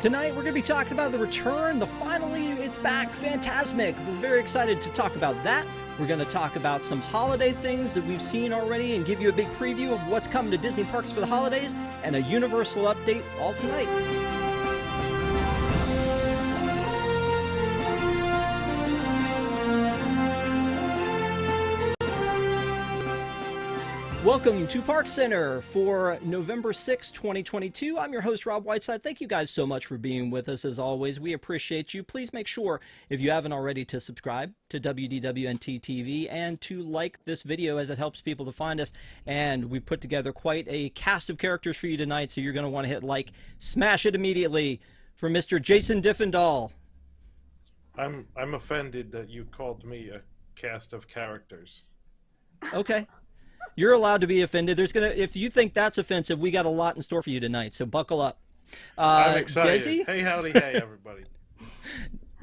Tonight we're going to be talking about the return, finally it's back, Fantasmic. We're very excited to talk about that. We're going to talk about some holiday things that we've seen already and give you a big preview of what's coming to Disney parks for the holidays and a Universal update all tonight. Welcome to ParksCenter for November 6, 2022. I'm your host, Rob Whiteside. Thank you guys so much for being with us as always. We appreciate you. Please make sure, if you haven't already, to subscribe to WDW and TTV and to like this video as it helps people to find us. And we put together quite a cast of characters for you tonight, so you're going to want to hit like, smash it immediately for Mr. Jason Diffendahl. I'm offended that you called me a cast of characters. Okay. You're allowed to be offended. If you think that's offensive, we got a lot in store for you tonight, so buckle up. I'm excited. Desi? Hey, howdy, hey, everybody.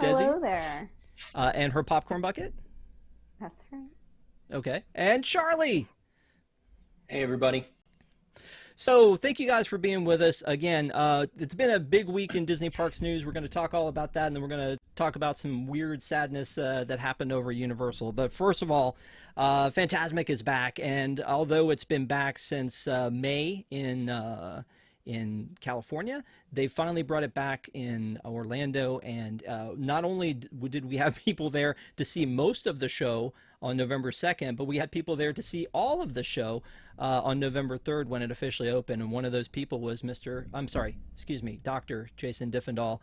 Hello there. And her popcorn bucket? That's right. Okay. And Charlie. Hey, everybody. So thank you guys for being with us again. It's been a big week in Disney Parks news. We're going to talk all about that, and then we're going to talk about some weird sadness that happened over Universal. But first of all, Fantasmic is back, and although it's been back since May in California, they finally brought it back in Orlando. And not only did we have people there to see most of the show on November 2nd, but we had people there to see all of the show on November 3rd when it officially opened. And one of those people was Dr. Jason Diffendahl.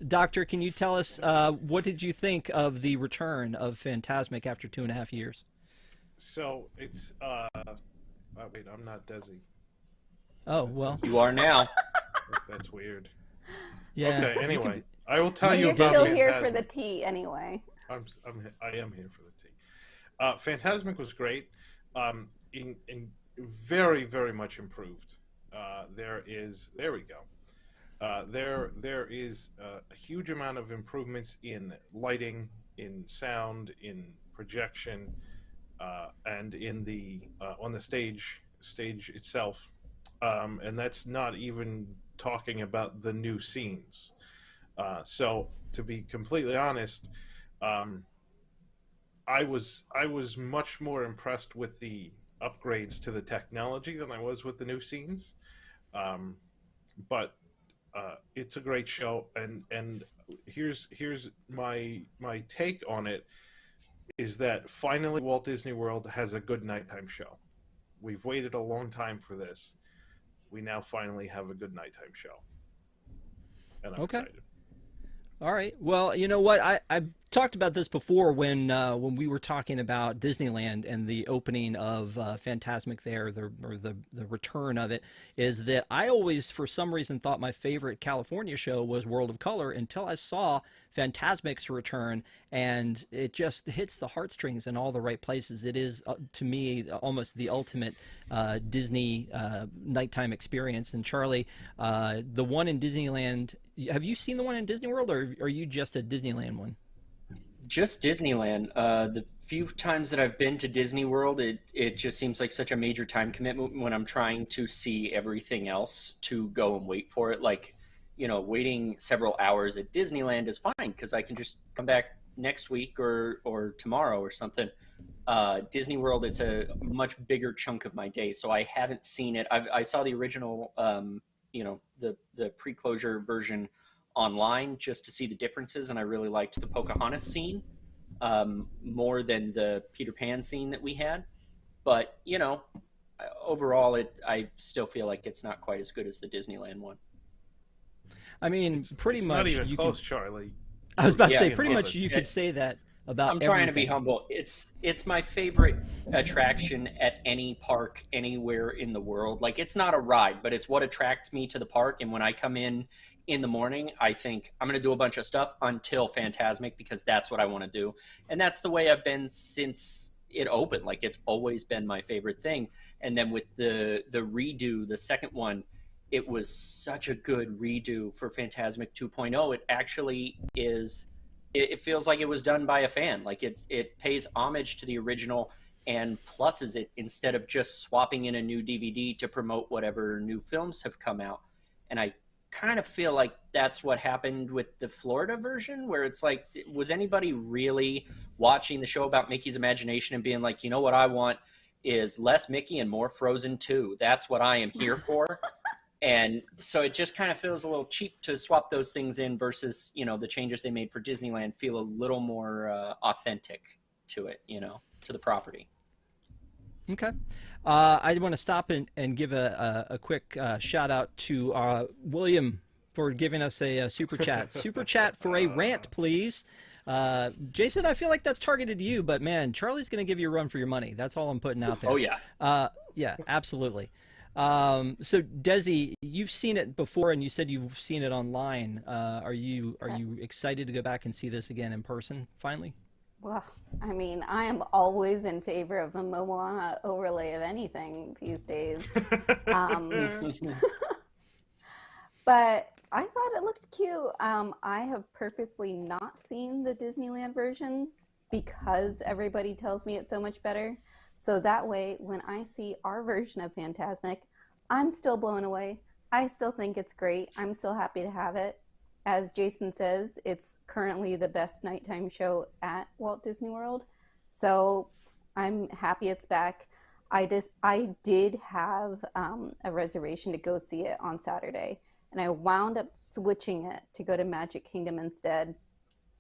Doctor, can you tell us what did you think of the return of Fantasmic after 2.5 years? So it's wait, I'm not Desi. Oh, well. You are now. That's weird. Yeah. Okay, anyway, I will tell you You're about still Fantasmic. here for the tea anyway. I am here for the tea. Fantasmic was great. In very, very much improved. There is a huge amount of improvements in lighting, in sound, in projection, and in the on the stage itself. And that's not even talking about the new scenes. So to be completely honest, I was much more impressed with the upgrades to the technology than I was with the new scenes. But it's a great show, and here's my take on it is that finally Walt Disney World has a good nighttime show. We've waited a long time for this. We now finally have a good nighttime show, and I'm excited. All right. Well, you know what? I talked about this before when we were talking about Disneyland and the opening of Fantasmic there, the return of it, is that I always, for some reason, thought my favorite California show was World of Color until I saw Fantasmic's return, and it just hits the heartstrings in all the right places. It is, to me, almost the ultimate Disney nighttime experience. And Charlie, the one in Disneyland, have you seen the one in Disney World, or are you just a Disneyland one? Just Disneyland. The few times that I've been to Disney World, it just seems like such a major time commitment when I'm trying to see everything else to go and wait for it. Like, you know, waiting several hours at Disneyland is fine because I can just come back next week or tomorrow or something. Disney World, it's a much bigger chunk of my day, so I haven't seen it. I saw the original, the pre-closure version online just to see the differences, and I really liked the Pocahontas scene more than the Peter Pan scene that we had. But, you know, overall, I still feel like it's not quite as good as the Disneyland one. I mean, pretty much. Not even close, Charlie. I was about to say, Yeah, pretty much you could say that about I'm trying to be everything. humble. It's my favorite attraction at any park anywhere in the world. Like, it's not a ride, but it's what attracts me to the park. And when I come in the morning, I think I'm going to do a bunch of stuff until Fantasmic because that's what I want to do. And that's the way I've been since it opened. Like, it's always been my favorite thing. And then with the redo, the second one, it was such a good redo for Fantasmic 2.0. It actually is, it feels like it was done by a fan. Like, it pays homage to the original and pluses it instead of just swapping in a new DVD to promote whatever new films have come out. And kind of feel like that's what happened with the Florida version, where it's like, was anybody really watching the show about Mickey's Imagination and being like, you know what I want is less Mickey and more Frozen 2. That's what I am here for. And so it just kind of feels a little cheap to swap those things in versus, you know, the changes they made for Disneyland feel a little more authentic to it, you know, to the property. Okay. I want to stop and give a quick shout out to William for giving us a super chat. Super chat for a rant, please. Jason, I feel like that's targeted to you, but man, Charlie's going to give you a run for your money. That's all I'm putting out there. Oh, yeah. Yeah, absolutely. So Desi, you've seen it before, and you said you've seen it online. Are you excited to go back and see this again in person finally? Well, I mean, I am always in favor of a Moana overlay of anything these days. But I thought it looked cute. I have purposely not seen the Disneyland version because everybody tells me it's so much better. So that way, when I see our version of Fantasmic, I'm still blown away. I still think it's great. I'm still happy to have it. As Jason says, it's currently the best nighttime show at Walt Disney World. So I'm happy it's back. I did have a reservation to go see it on Saturday, and I wound up switching it to go to Magic Kingdom instead.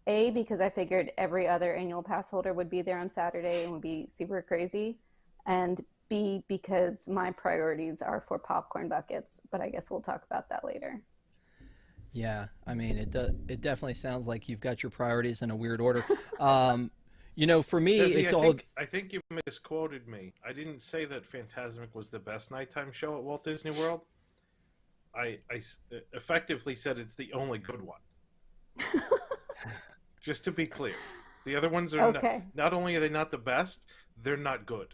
A, because I figured every other annual pass holder would be there on Saturday and would be super crazy. And B, because my priorities are for popcorn buckets, but I guess we'll talk about that later. Yeah, I mean, it definitely sounds like you've got your priorities in a weird order. You know, for me, Desi, I think you misquoted me. I didn't say that Fantasmic was the best nighttime show at Walt Disney World. I effectively said it's the only good one. Just to be clear. The other ones are okay. Not only are they not the best, they're not good.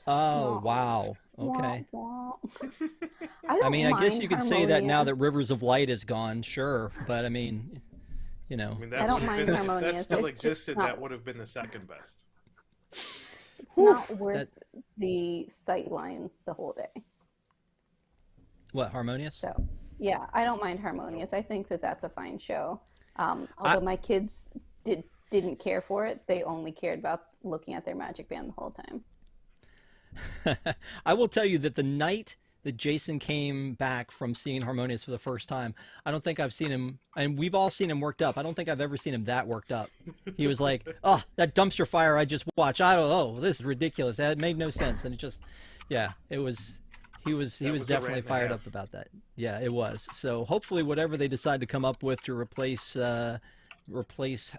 Oh, wow. Okay. I mean, I guess you could say that now that Harmonious. Rivers of Light is gone, sure. But I mean, you know. I mean, I don't mind if Harmonious. that still It's just existed, not- that would have been the second best. It's not worth the sight line the whole day. What, Harmonious? So, yeah, I don't mind Harmonious. I think that that's a fine show. Although my kids didn't care for it, they only cared about looking at their Magic Band the whole time. I will tell you that the night that Jason came back from seeing Harmonious for the first time, I don't think I've seen him, and we've all seen him worked up. I don't think I've ever seen him that worked up. He was like, "Oh, that dumpster fire I just watched. I don't know. This is ridiculous. That made no sense." And it just, yeah, it was. He was definitely fired up about that. Yeah, it was. So hopefully, whatever they decide to come up with to replace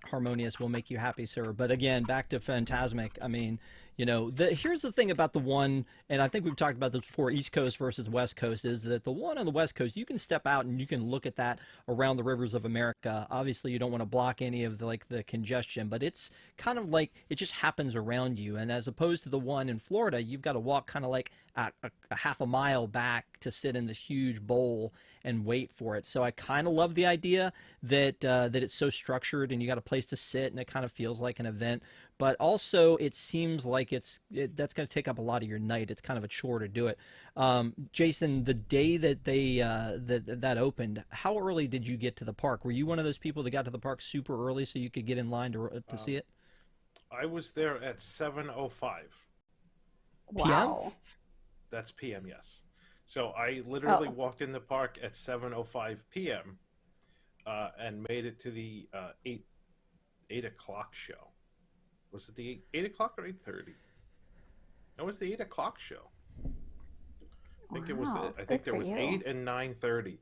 Harmonious will make you happy, sir. But again, back to Fantasmic. I mean, you know, here's the thing about the one, and I think we've talked about this before, East Coast versus West Coast, is that the one on the West Coast, you can step out and you can look at that around the rivers of America. Obviously, you don't want to block any of the congestion, but it's kind of like it just happens around you. And as opposed to the one in Florida, you've got to walk kind of like a half a mile back to sit in this huge bowl and wait for it. So I kind of love the idea that it's so structured and you got a place to sit and it kind of feels like an event. But also, it seems like that's going to take up a lot of your night. It's kind of a chore to do it. Jason, the day that that opened, how early did you get to the park? Were you one of those people that got to the park super early so you could get in line to see it? I was there at 7:05. Wow. That's PM, yes. So I literally walked in the park at 7:05 p.m. And made it to the 8 o'clock show. Was it the 8 o'clock or 8:30? No, it was the 8 o'clock show. I think it was. I think there was 8 and 9:30.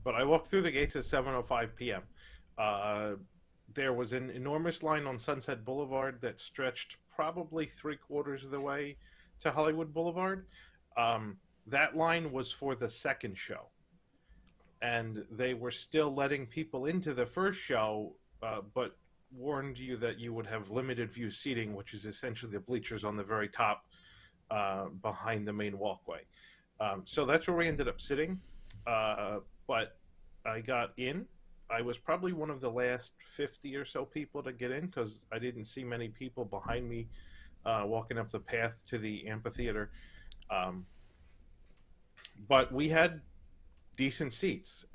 But I walked through the gates at 7:05 p.m. There was an enormous line on Sunset Boulevard that stretched probably 3/4 of the way to Hollywood Boulevard. That line was for the second show, and they were still letting people into the first show, but warned you that you would have limited view seating, which is essentially the bleachers on the very top behind the main walkway. So that's where we ended up sitting. But I got in. I was probably one of the last 50 or so people to get in because I didn't see many people behind me walking up the path to the amphitheater. but we had decent seats.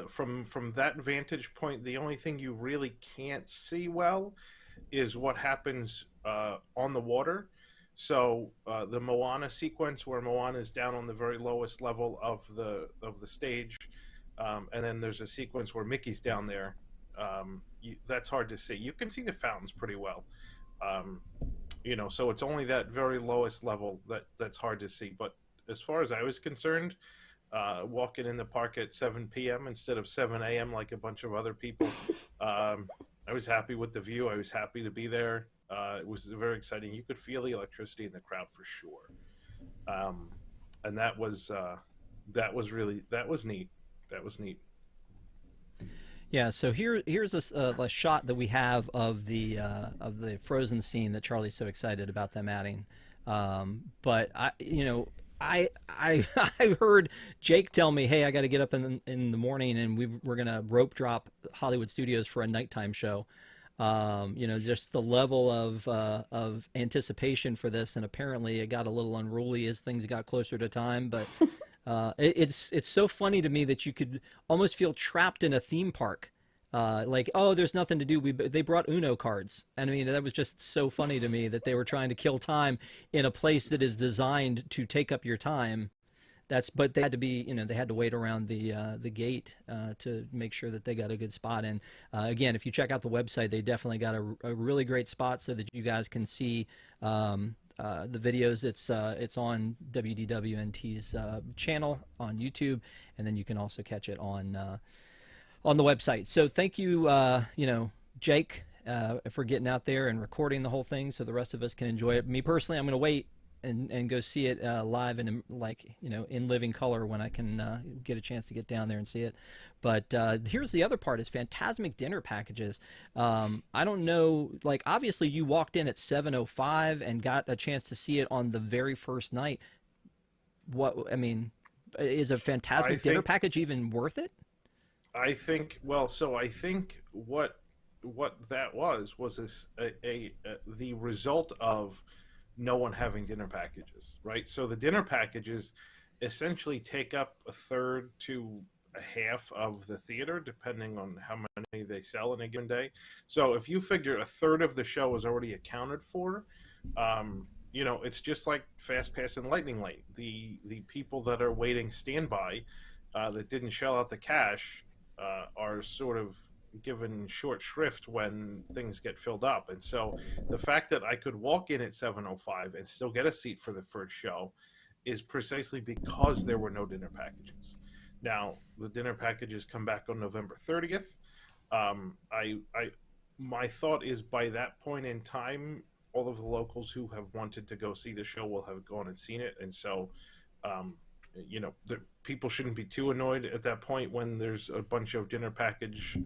From that vantage point, the only thing you really can't see well is what happens on the water. So the Moana sequence, where Moana is down on the very lowest level of the stage, and then there's a sequence where Mickey's down there. That's hard to see. You can see the fountains pretty well. Um, so it's only that very lowest level that's hard to see. But as far as I was concerned, walking in the park at 7 p.m. instead of 7 a.m. like a bunch of other people, I was happy with the view. I was happy to be there. It was very exciting. You could feel the electricity in the crowd for sure, and that was neat. That was neat. Yeah, so here's a shot that we have of the Frozen scene that Charlie's so excited about them adding. But I I heard Jake tell me, "Hey, I got to get up in the morning, and we're gonna rope drop Hollywood Studios for a nighttime show." Just the level of anticipation for this, and apparently it got a little unruly as things got closer to time. But it's so funny to me that you could almost feel trapped in a theme park. Like, oh, there's nothing to do. They brought Uno cards. And I mean, that was just so funny to me that they were trying to kill time in a place that is designed to take up your time. But they had to be, they had to wait around the gate to make sure that they got a good spot. And again, if you check out the website, they definitely got a really great spot so that you guys can see the videos. It's on WDWNT's channel on YouTube, and then you can also catch it on the website. So thank you, Jake, for getting out there and recording the whole thing so the rest of us can enjoy it. Me personally, I'm going to wait and go see it live and in living color when I can get a chance to get down there and see it. But here's the other part: is Fantasmic dinner packages. I don't know, like, obviously you walked in at 7:05 and got a chance to see it on the very first night. Is a Fantasmic dinner package even worth it? I think what that was the result of no one having dinner packages, right? So the dinner packages essentially take up a third to a half of the theater, depending on how many they sell in a given day. So if you figure a third of the show is already accounted for, it's just like Fast Pass and Lightning Lane. The people that are waiting standby that didn't shell out the cash are sort of given short shrift when things get filled up. And so the fact that I could walk in at 7:05 and still get a seat for the first show is precisely because there were no dinner packages. Now, the dinner packages come back on November 30th. My thought is by that point in time, all of the locals who have wanted to go see the show will have gone and seen it. And so the people shouldn't be too annoyed at that point when there's a bunch of dinner package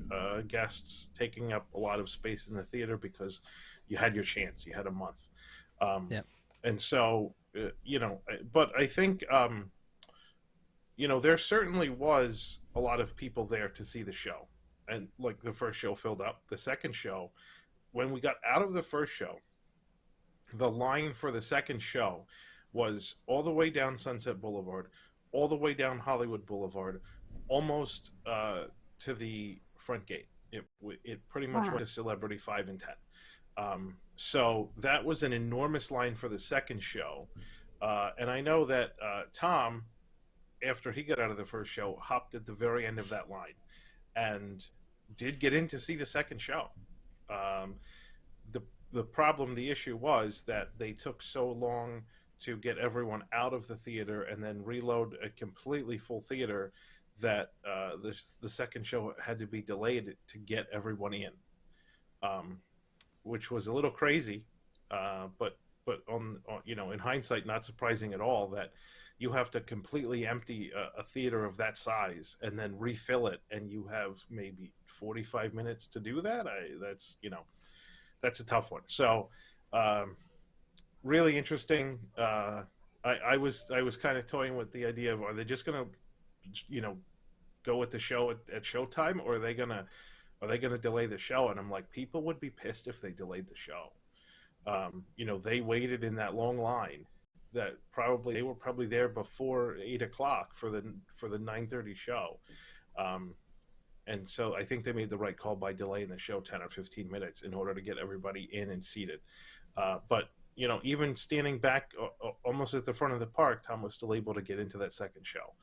guests taking up a lot of space in the theater, because you had your chance. You had a month. And so, but I think, there certainly was a lot of people there to see the show. And like the first show filled up. The second show, when we got out of the first show, the line for the second show was all the way down Sunset Boulevard, all the way down Hollywood Boulevard, almost to the front gate. It pretty much went to Celebrity 5 and 10. So that was an enormous line for the second show. And I know that Tom, after he got out of the first show, hopped at the very end of that line and did get in to see the second show. The issue was that they took so long to get everyone out of the theater and then reload a completely full theater that the second show had to be delayed to get everyone in, which was a little crazy, but on in hindsight, not surprising at all that you have to completely empty a theater of that size and then refill it, and you have maybe 45 minutes to do that. That's a tough one. So. Really interesting. I was kind of toying with the idea of, are they just gonna, go with the show at showtime, or are they gonna delay the show? And I'm like, people would be pissed if they delayed the show. They waited in that long line, that they were probably there before 8 o'clock for the 9:30 show. And so I think they made the right call by delaying the show 10 or 15 minutes in order to get everybody in and seated. But even standing back almost at the front of the park, Tom was still able to get into that second show.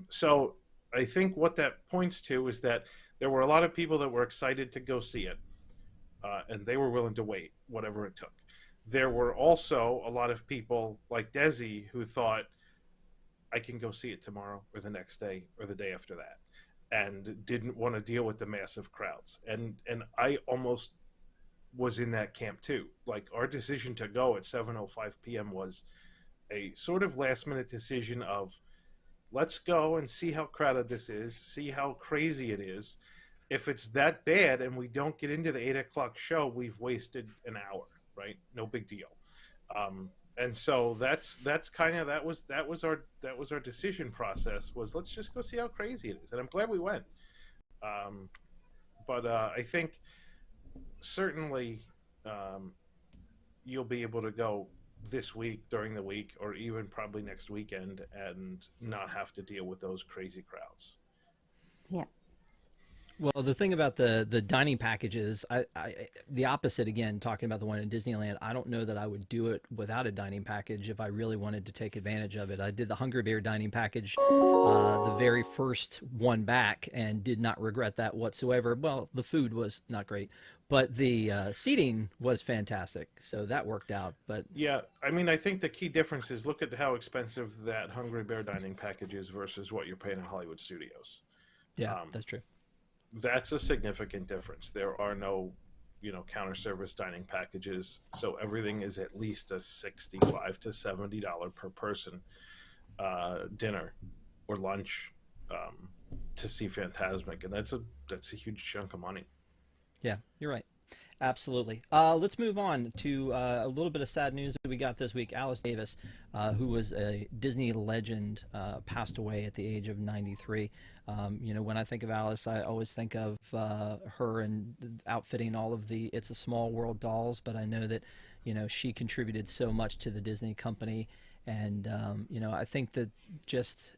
So I think what that points to is that there were a lot of people that were excited to go see it, and they were willing to wait, whatever it took. There were also a lot of people like Desi who thought, I can go see it tomorrow or the next day or the day after that, and didn't want to deal with the massive crowds. And I almost was in that camp too. Like, our decision to go at 7:05 p.m. was a sort of last minute decision of, let's go and see how crowded this is, see how crazy it is. If it's that bad and we don't get into the 8 o'clock show, we've wasted an hour, right? No big deal. And so that was our decision process, was let's just go see how crazy it is. And I'm glad we went. But I think certainly you'll be able to go this week, during the week, or even probably next weekend, and not have to deal with those crazy crowds. Yeah. Well, the thing about the dining packages, the opposite again, talking about the one in Disneyland, I don't know that I would do it without a dining package if I really wanted to take advantage of it. I did the Hungry Bear dining package, the very first one back, and did not regret that whatsoever. Well, the food was not great, but the seating was fantastic, so that worked out. But yeah, I mean, I think the key difference is, look at how expensive that Hungry Bear dining package is versus what you're paying in Hollywood Studios. Yeah, that's true. That's a significant difference. There are no, counter service dining packages, so everything is at least a $65 to $70 per person dinner or lunch to see Fantasmic, and that's a huge chunk of money. Yeah, you're right. Absolutely. Let's move on to a little bit of sad news that we got this week. Alice Davis, who was a Disney legend, passed away at the age of 93. When I think of Alice, I always think of her and outfitting all of the It's a Small World dolls, but I know that, she contributed so much to the Disney company. And, I think that just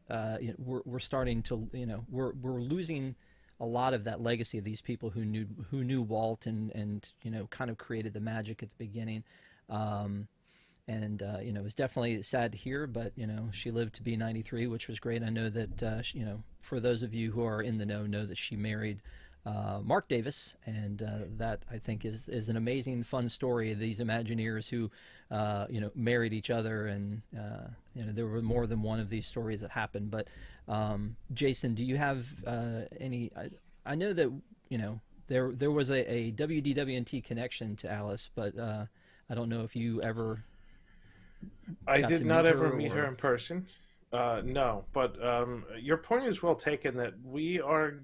we're starting to, we're losing a lot of that legacy of these people who knew Walt and kind of created the magic at the beginning. It was definitely sad to hear, but she lived to be 93, which was great. I know that for those of you who are in the know that she married Mark Davis, and that I think is an amazing, fun story of these Imagineers who married each other, and there were more than one of these stories that happened. But Jason, do you have any? I know that there was a WDW connection to Alice, but I don't know if you ever. I did not ever meet her in person. No, but your point is well taken, that we are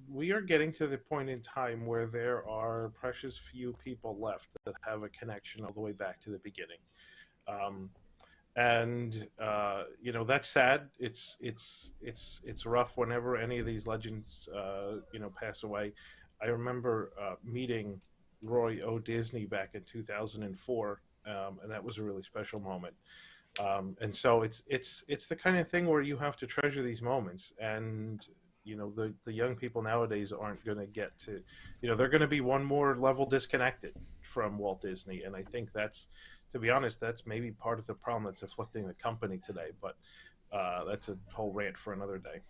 getting to the point in time where there are precious few people left that have a connection all the way back to the beginning. That's sad. It's rough whenever any of these legends pass away. I remember meeting Roy O. Disney back in 2004, and that was a really special moment. And so it's the kind of thing where you have to treasure these moments, and the young people nowadays aren't going to get to, they're going to be one more level disconnected from Walt Disney, and I think that's, to be honest, that's maybe part of the problem that's afflicting the company today. But that's a whole rant for another day.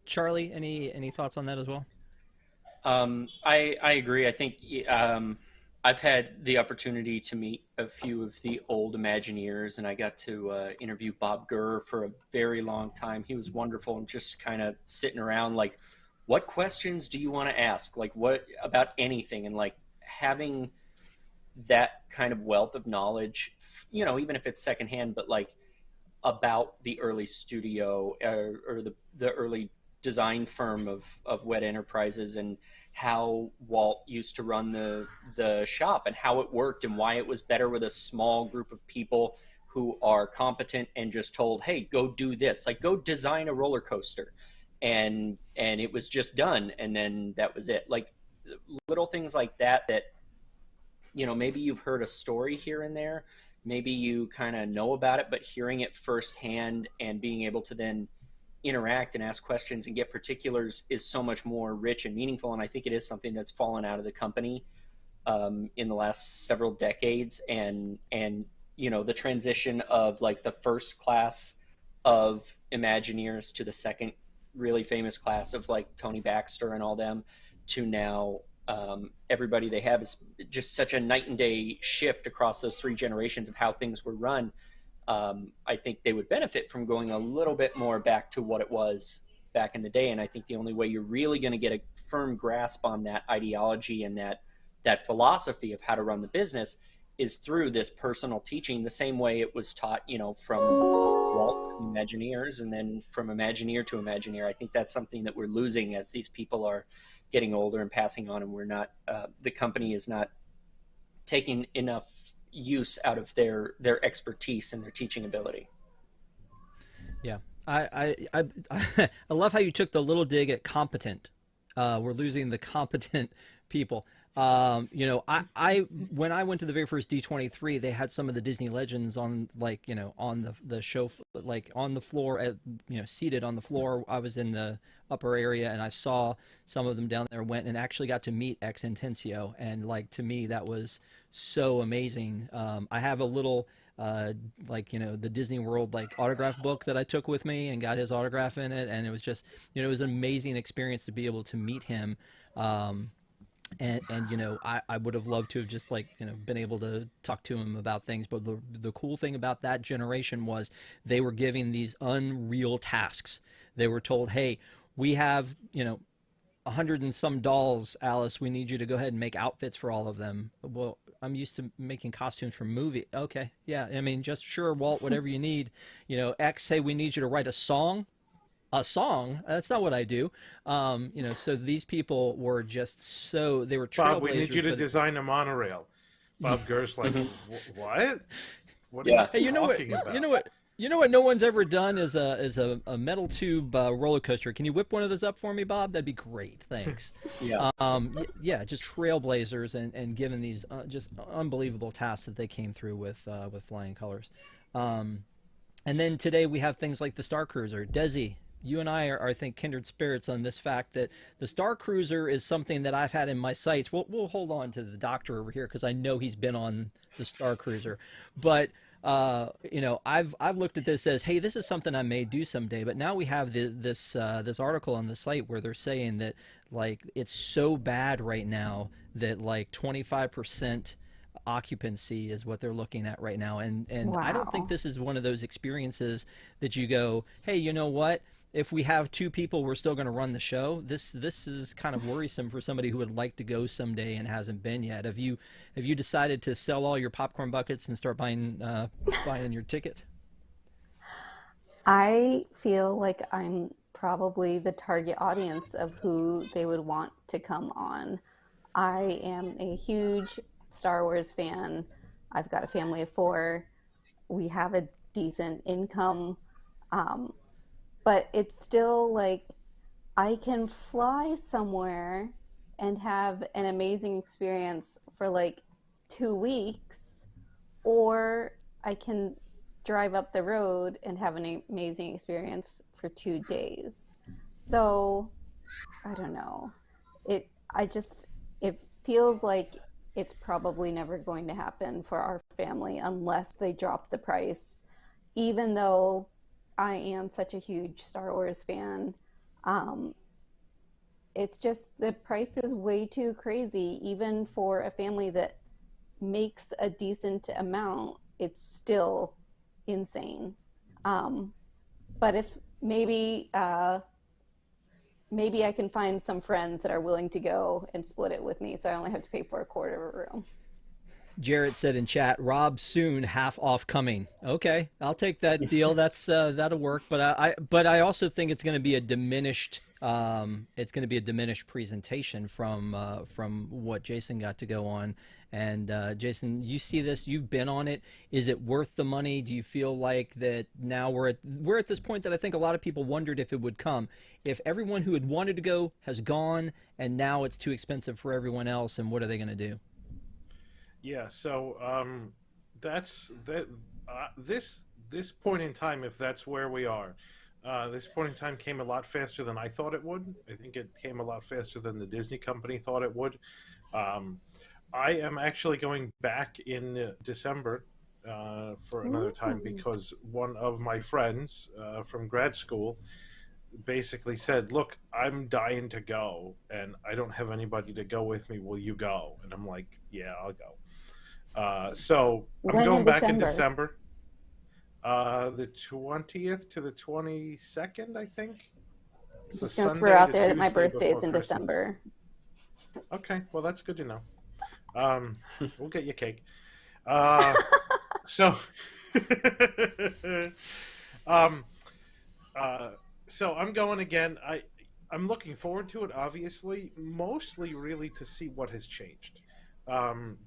Charlie, any thoughts on that as well? I agree. I think I've had the opportunity to meet a few of the old Imagineers, and I got to interview Bob Gurr for a very long time. He was wonderful, and just kind of sitting around like, what questions do you want to ask? Like, what about anything? And like having that kind of wealth of knowledge, even if it's secondhand, but like about the early studio or the early design firm of Wet Enterprises, and how Walt used to run the shop, and how it worked, and why it was better with a small group of people who are competent and just told, hey, go do this, like go design a roller coaster, and it was just done, and then that was it. Like little things like that maybe you've heard a story here and there, maybe you kind of know about it, but hearing it firsthand and being able to then interact and ask questions and get particulars is so much more rich and meaningful. And I think it is something that's fallen out of the company in the last several decades. And you know, the transition of like the first class of Imagineers to the second really famous class of like Tony Baxter and all them, to now everybody they have is just such a night and day shift across those three generations of how things were run. I think they would benefit from going a little bit more back to what it was back in the day. And I think the only way you're really going to get a firm grasp on that ideology and that philosophy of how to run the business is through this personal teaching, the same way it was taught, you know, from Walt to Imagineers and then from Imagineer to Imagineer. I think that's something that we're losing as these people are getting older and passing on, and we're not, the company is not taking enough use out of their expertise and their teaching ability. Yeah, I love how you took the little dig at competent. We're losing the competent people. You know, I when I went to the very first D23, they had some of the Disney legends on, like, you know, on the show, like on the floor, you know, seated on the floor. I was in the upper area and I saw some of them down there, went and actually got to meet Ex Intencio, and like, to me that was so amazing. I have a little like, you know, the Disney World like autograph book that I took with me and got his autograph in it, and it was just, you know, it was an amazing experience to be able to meet him. And you know, I would have loved to have just, like, you know, been able to talk to him about things. But the cool thing about that generation was they were giving these unreal tasks. They were told, hey, we have, you know, 100 and some dolls, Alice. We need you to go ahead and make outfits for all of them. Well, I'm used to making costumes for movie. Okay, yeah, I mean, just sure, Walt, whatever you need. You know, X, say we need you to write a song. A song? That's not what I do. You know, so these people were just so, they were trailblazers. Bob, we need you to design a monorail. Bob Gurr's like, what? What are you Hey, you know what? talking about? You know what no one's ever done is a metal tube roller coaster. Can you whip one of those up for me, Bob? That'd be great. Thanks. Yeah. Yeah, just trailblazers and given these just unbelievable tasks that they came through with flying colors. And then today we have things like the Star Cruiser. Desi, you and I are, I think, kindred spirits on this fact that the Star Cruiser is something that I've had in my sights. We'll hold on to the doctor over here because I know he's been on the Star Cruiser. But you know, I've looked at this as, hey, this is something I may do someday. But now we have this article on the site where they're saying that, like, it's so bad right now that like 25% occupancy is what they're looking at right now. And Wow. I don't think this is one of those experiences that you go, hey, you know what? If we have two people, we're still going to run the show. This is kind of worrisome for somebody who would like to go someday and hasn't been yet. Have you decided to sell all your popcorn buckets and start buying your ticket? I feel like I'm probably the target audience of who they would want to come on. I am a huge Star Wars fan. I've got a family of 4. We have a decent income. But it's still like, I can fly somewhere and have an amazing experience for like 2 weeks, or I can drive up the road and have an amazing experience for 2 days. So I don't know. It feels like it's probably never going to happen for our family unless they drop the price, even though I am such a huge Star Wars fan. It's just the price is way too crazy. Even for a family that makes a decent amount, it's still insane. But if maybe I can find some friends that are willing to go and split it with me, so I only have to pay for a quarter of a room. Jarrett said in chat, Rob soon, half off coming. Okay, I'll take that deal. That's that'll work. But I also think it's going to be a diminished presentation from what Jason got to go on. And Jason, you see this? You've been on it. Is it worth the money? Do you feel like that now we're at this point that I think a lot of people wondered if it would come, if everyone who had wanted to go has gone, and now it's too expensive for everyone else, and what are they going to do? Yeah, so that's that. This point in time, if that's where we are, this point in time came a lot faster than I thought it would. I think it came a lot faster than the Disney company thought it would. Um, I am actually going back in December for another time Ooh. because one of my friends from grad school basically said, "Look, I'm dying to go, and I don't have anybody to go with me. Will you go?" And I'm like, "Yeah, I'll go." So I'm When in going back in December? December, the 20th to the 22nd, I think. It's the Just gonna throw Sunday out to there that my Tuesday birthday before is in Christmas. December. Okay, well that's good to know. We'll get you cake. Uh, so, um, uh, so I'm going again. I'm looking forward to it. Obviously, mostly really to see what has changed,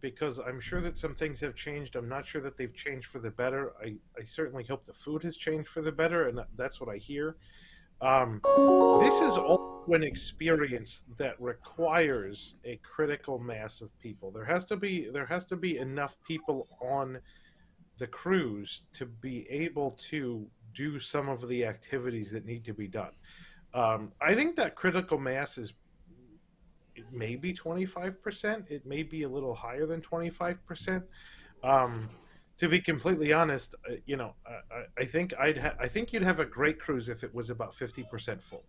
because I'm sure that some things have changed. I'm not sure that they've changed for the better. I certainly hope the food has changed for the better, and that's what I hear. Um, this is also an experience that requires a critical mass of people. There has to be enough people on the cruise to be able to do some of the activities that need to be done. I think that critical mass is it may be 25%. It may be a little higher than 25%. Um, to be completely honest, I think you'd have a great cruise if it was about 50% full.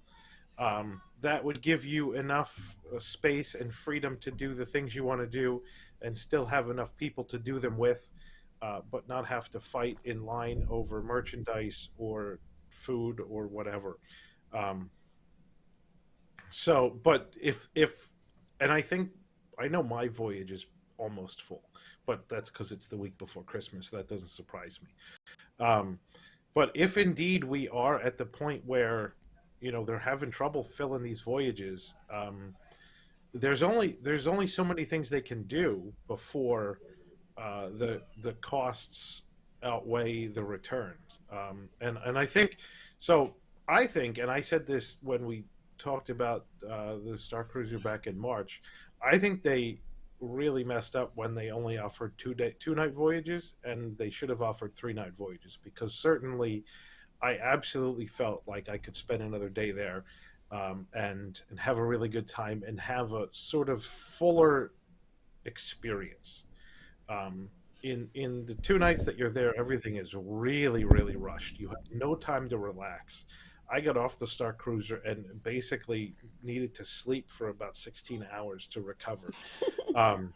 That would give you enough space and freedom to do the things you want to do, and still have enough people to do them with, but not have to fight in line over merchandise or food or whatever. Um, but and I know my voyage is almost full, but that's because it's the week before Christmas. So that doesn't surprise me. Um, but if indeed we are at the point where, they're having trouble filling these voyages, there's only so many things they can do before the costs outweigh the returns. And I think so. I think, and I said this when we talked about the Star Cruiser back in March. I think they really messed up when they only offered 2 night voyages, and they should have offered 3 night voyages, because certainly I absolutely felt like I could spend another day there, and have a really good time and have a sort of fuller experience. Um, in the 2 nights that you're there, everything is really, really rushed. You have no time to relax. I got off the Star Cruiser and basically needed to sleep for about 16 hours to recover. Um,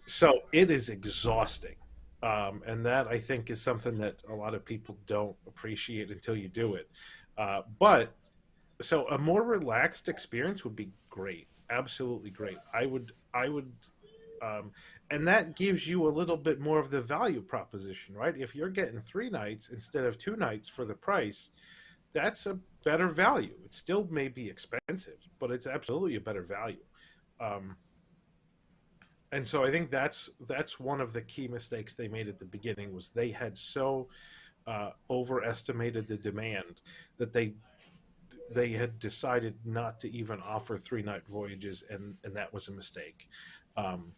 so it is exhausting. And that, I think, is something that a lot of people don't appreciate until you do it. But so a more relaxed experience would be great. Absolutely great. I would um, and that gives you a little bit more of the value proposition, right? If you're getting 3 nights instead of 2 nights for the price, that's a better value. It still may be expensive, but it's absolutely a better value. Um, and so I think that's one of the key mistakes they made at the beginning, was they had so overestimated the demand that they had decided not to even offer 3 night voyages, and that was a mistake. Um,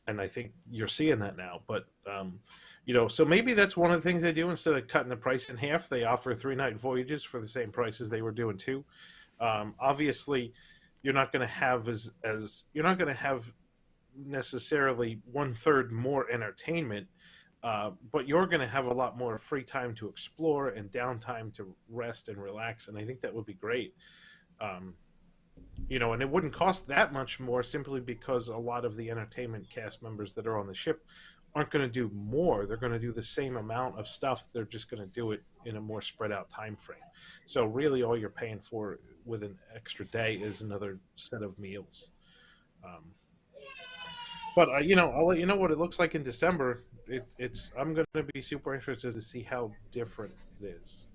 and I think you're seeing that now. But so maybe that's one of the things they do. Instead of cutting the price in half, they offer 3 night voyages for the same price as they were doing two. Obviously, you're not going to have as you're not going to have necessarily 1/3 more entertainment, but you're going to have a lot more free time to explore and downtime to rest and relax. And I think that would be great. Um, and it wouldn't cost that much more, simply because a lot of the entertainment cast members that are on the ship aren't going to do more. They're going to do the same amount of stuff. They're just going to do it in a more spread out time frame. So really, all you're paying for with an extra day is another set of meals. Um, but I'll let you know what it looks like in December. I'm going to be super interested to see how different it is.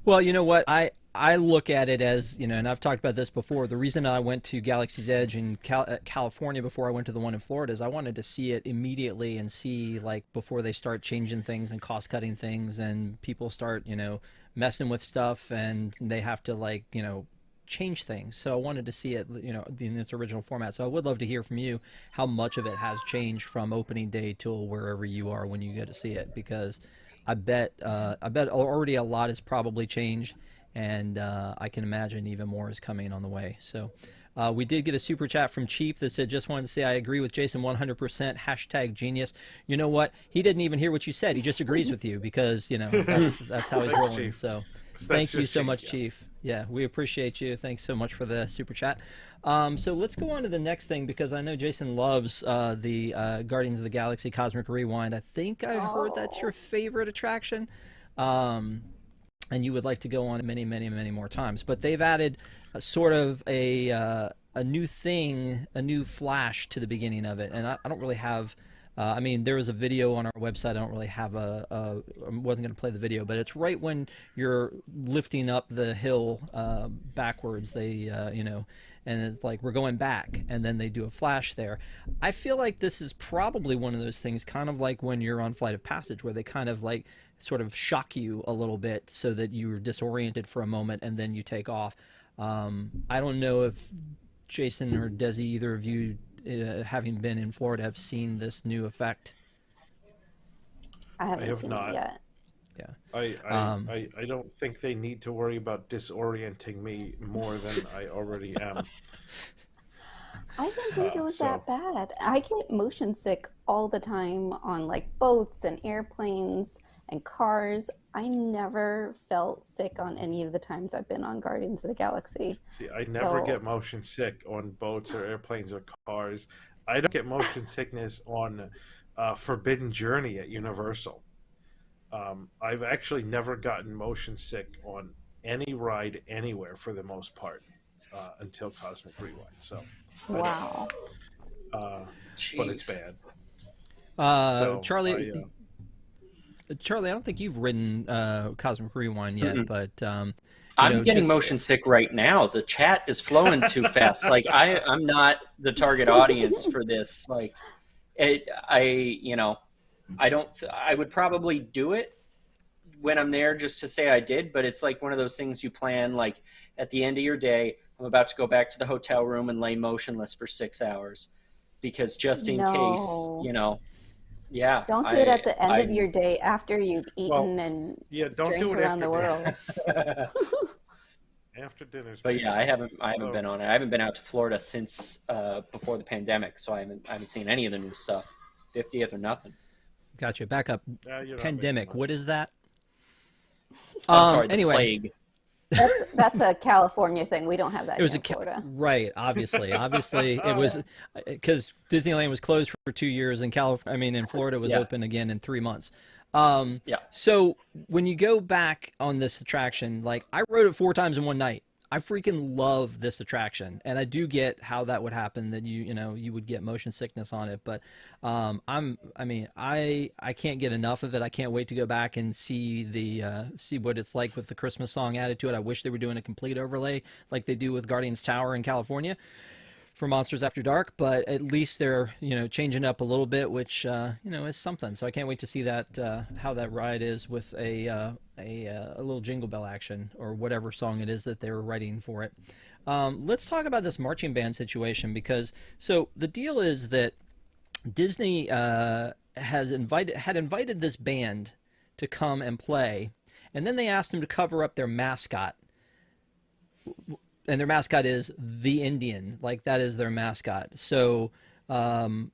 Well, you know what? I look at it as, and I've talked about this before. The reason I went to Galaxy's Edge in California before I went to the one in Florida is I wanted to see it immediately and see, like, before they start changing things and cost cutting things and people start, messing with stuff and they have to, like, change things. So I wanted to see it, in its original format. So I would love to hear from you how much of it has changed from opening day till wherever you are when you go to see it, because I bet already a lot has probably changed, and I can imagine even more is coming on the way. So. We did get a super chat from Chief that said, just wanted to say I agree with Jason 100%, hashtag genius. You know what? He didn't even hear what you said. He just agrees with you because, that's how he's rolling. Chief. So That's thank you just so Chief, much, yeah. Chief. Yeah, we appreciate you. Thanks so much for the super chat. So let's go on to the next thing, because I know Jason loves the Guardians of the Galaxy Cosmic Rewind. I think I heard that's your favorite attraction. And you would like to go on many, many, many more times. But they've added sort of a new thing, a new flash to the beginning of it. And I don't really have, there was a video on our website. I don't really have I wasn't going to play the video, but it's right when you're lifting up the hill backwards, and it's like, we're going back, and then they do a flash there. I feel like this is probably one of those things, kind of like when you're on Flight of Passage, where they kind of like sort of shock you a little bit so that you're disoriented for a moment and then you take off. I don't know if Jason or Desi, either of you, having been in Florida, have seen this new effect. I haven't have seen not. it yet. Yeah. I don't think they need to worry about disorienting me more than I already am. I didn't think it was that bad. I get motion sick all the time on like boats and airplanes and cars. I never felt sick on any of the times I've been on Guardians of the Galaxy. See, I never get motion sick on boats or airplanes or cars. I don't get motion sickness on Forbidden Journey at Universal. I've actually never gotten motion sick on any ride anywhere for the most part until Cosmic Rewind. So, wow. But it's bad. Charlie, Charlie, I don't think you've ridden Cosmic Rewind yet, but I'm getting motion sick right now. The chat is flowing too fast. Like I'm not the target audience for this. Like I would probably do it when I'm there just to say I did, but it's like one of those things you plan like at the end of your day, I'm about to go back to the hotel room and lay motionless for 6 hours because just in case, yeah. Don't do it at the end of your day after you've eaten and don't drank do it around after the world. After dinner's. But yeah, I haven't been on it. I haven't been out to Florida since before the pandemic, so I haven't seen any of the new stuff. 50th or nothing. Gotcha. Back up. Pandemic. What is that? I'm sorry. Anyway. The plague. That's a California thing. We don't have that in Florida. Right, obviously. It was because Disneyland was closed for 2 years, and in Florida was open again in 3 months. So when you go back on this attraction, like I rode it 4 times in one night. I freaking love this attraction, and I do get how that would happen, that you would get motion sickness on it, but I can't get enough of it. I can't wait to go back and see see what it's like with the Christmas song added to it. I wish they were doing a complete overlay like they do with Guardians Tower in California for Monsters After Dark, but at least they're changing up a little bit, which is something. So I can't wait to see that how that ride is with a little Jingle Bell action or whatever song it is that they were writing for it. Let's talk about this marching band situation, because the deal is that Disney had invited this band to come and play, and then they asked them to cover up their mascot. And their mascot is the Indian, like that is their mascot. So, so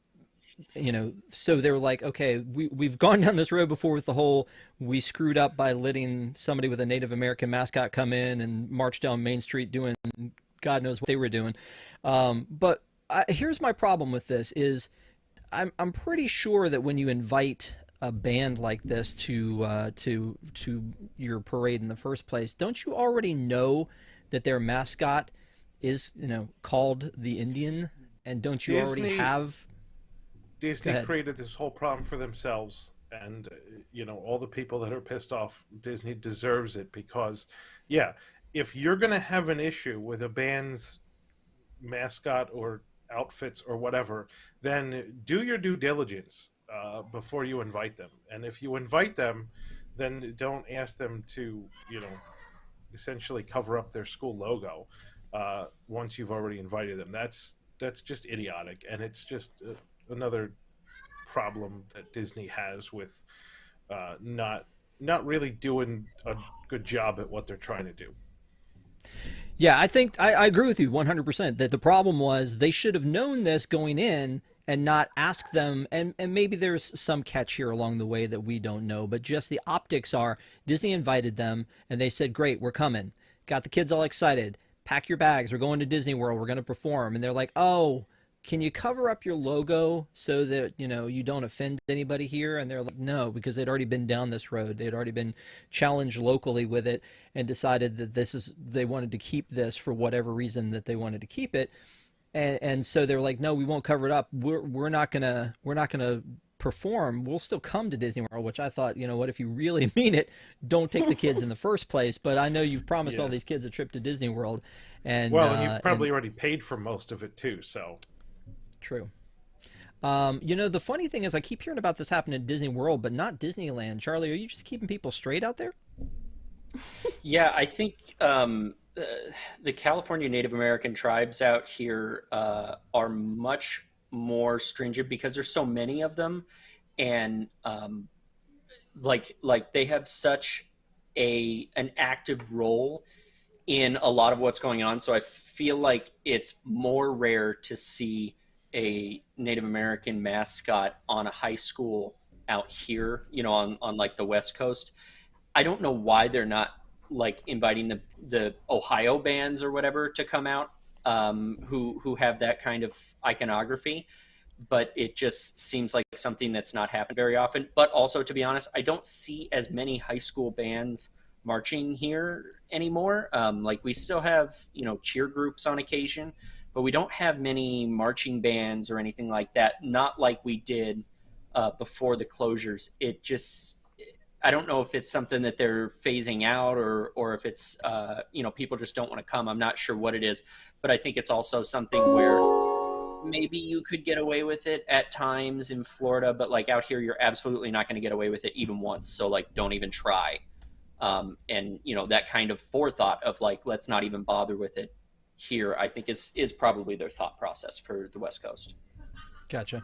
they were like, okay, we've gone down this road before with the whole, we screwed up by letting somebody with a Native American mascot come in and march down Main Street doing God knows what they were doing. But here's my problem with this is I'm pretty sure that when you invite a band like this to your parade in the first place, don't you already know that their mascot is, called the Indian? And don't you already have... Disney created this whole problem for themselves, and, all the people that are pissed off, Disney deserves it, because, if you're going to have an issue with a band's mascot or outfits or whatever, then do your due diligence before you invite them. And if you invite them, then don't ask them to, essentially cover up their school logo. once you've already invited them. That's just idiotic, and it's just another problem that Disney has with not really doing a good job at what they're trying to do. Yeah, I think I agree with you 100% that the problem was they should have known this going in and not ask them. And maybe there's some catch here along the way that we don't know, but just the optics are Disney invited them and they said, great, we're coming. Got the kids all excited. Pack your bags. We're going to Disney World. We're going to perform. And they're like, oh, can you cover up your logo so that you don't offend anybody here? And they're like, no, because they'd already been down this road. They'd already been challenged locally with it and decided that they wanted to keep this for whatever reason that they wanted to keep it. And so they're like, no, we won't cover it up. We're not gonna perform. We'll still come to Disney World. Which I thought, what, if you really mean it, don't take the kids in the first place. But I know you've promised all these kids a trip to Disney World, and and you've probably already paid for most of it too. So true. The funny thing is, I keep hearing about this happening at Disney World, but not Disneyland. Charlie, are you just keeping people straight out there? Yeah, I think the California Native American tribes out here are much more stringent because there's so many of them, and like they have such an active role in a lot of what's going on. So I feel like it's more rare to see a Native American mascot on a high school out here, on like the West Coast. I don't know why they're not like inviting the Ohio bands or whatever to come out, who have that kind of iconography, but it just seems like something that's not happened very often. But also, to be honest, I don't see as many high school bands marching here anymore. Like we still have, cheer groups on occasion, but we don't have many marching bands or anything like that. Not like we did before the closures. I don't know if it's something that they're phasing out or if it's, people just don't want to come. I'm not sure what it is, but I think it's also something where maybe you could get away with it at times in Florida, but like out here, you're absolutely not going to get away with it even once. So like, don't even try. And that kind of forethought of like, let's not even bother with it here, I think is probably their thought process for the West Coast. Gotcha.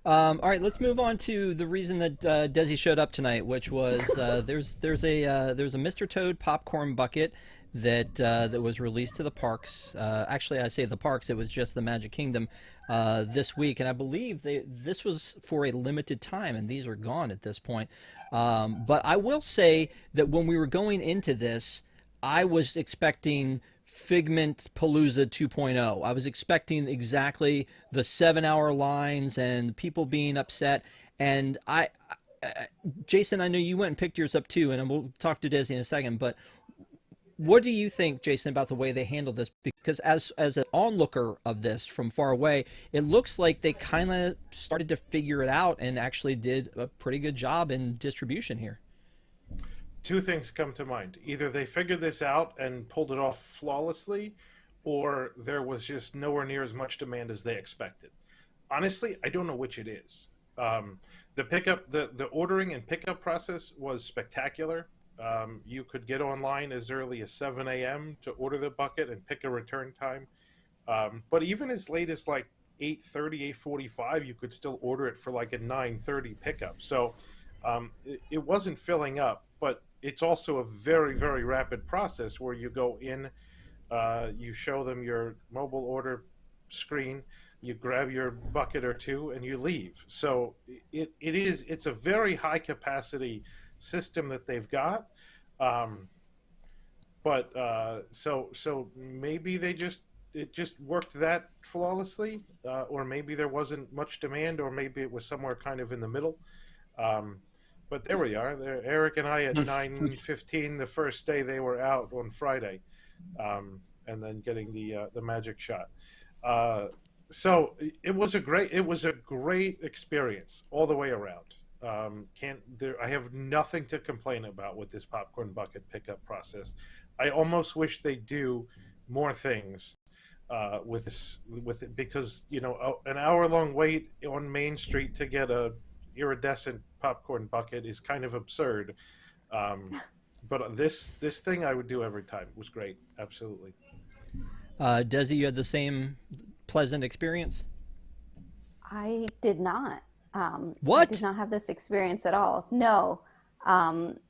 All right, let's move on to the reason that Desi showed up tonight, which was there's a Mr. Toad popcorn bucket that was released to the parks. Actually, I say the parks; it was just the Magic Kingdom this week, and I believe this was for a limited time, and these are gone at this point. But I will say that when we were going into this, I was expecting Figment Palooza 2.0. I was expecting exactly the 7-hour lines and people being upset. And Jason, I know you went and picked yours up too, and we'll talk to Desi in a second. But what do you think, Jason, about the way they handled this? Because as an onlooker of this from far away, it looks like they kind of started to figure it out and actually did a pretty good job in distribution here. Two things come to mind. Either they figured this out and pulled it off flawlessly, or there was just nowhere near as much demand as they expected. Honestly, I don't know which it is. The ordering and pickup process was spectacular. You could get online as early as 7 a.m. to order the bucket and pick a return time. But even as late as like 8:30, 8:45, you could still order it for like a 9:30 pickup. So it wasn't filling up, but it's also a very, very rapid process where you go in, you show them your mobile order screen, you grab your bucket or two, and you leave. So it's a very high capacity system that they've got. So maybe it just worked that flawlessly, or maybe there wasn't much demand, or maybe it was somewhere kind of in the middle. But there we are. There, Eric and I at 9:15 the first day they were out on Friday, and then getting the magic shot. So it was a great experience all the way around. I have nothing to complain about with this popcorn bucket pickup process. I almost wish they do more things with it, because an hour-long wait on Main Street to get a iridescent popcorn bucket is kind of absurd. But this thing I would do every time. It was great. Absolutely. Desi, you had the same pleasant experience? I did not. I did What? not have this experience at all. No.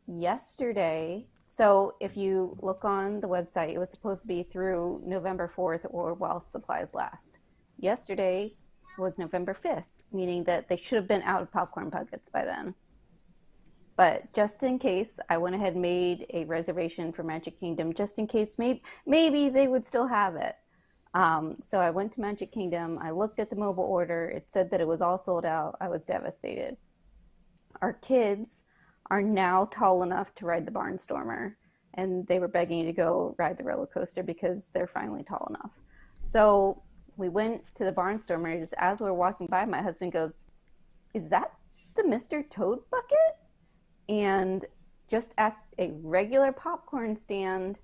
Yesterday, so if you look on the website, it was supposed to be through November 4th or while supplies last. Yesterday was November 5th, meaning that they should have been out of popcorn buckets by then. But just in case, I went ahead and made a reservation for Magic Kingdom, just in case maybe they would still have it. So I went to Magic Kingdom. I looked at the mobile order. It said that it was all sold out. I was devastated. Our kids are now tall enough to ride the Barnstormer, and they were begging to go ride the roller coaster because they're finally tall enough. So we went to the Barnstormer. Just as we were walking by, my husband goes, "Is that the Mr. Toad bucket?" And just at a regular popcorn stand,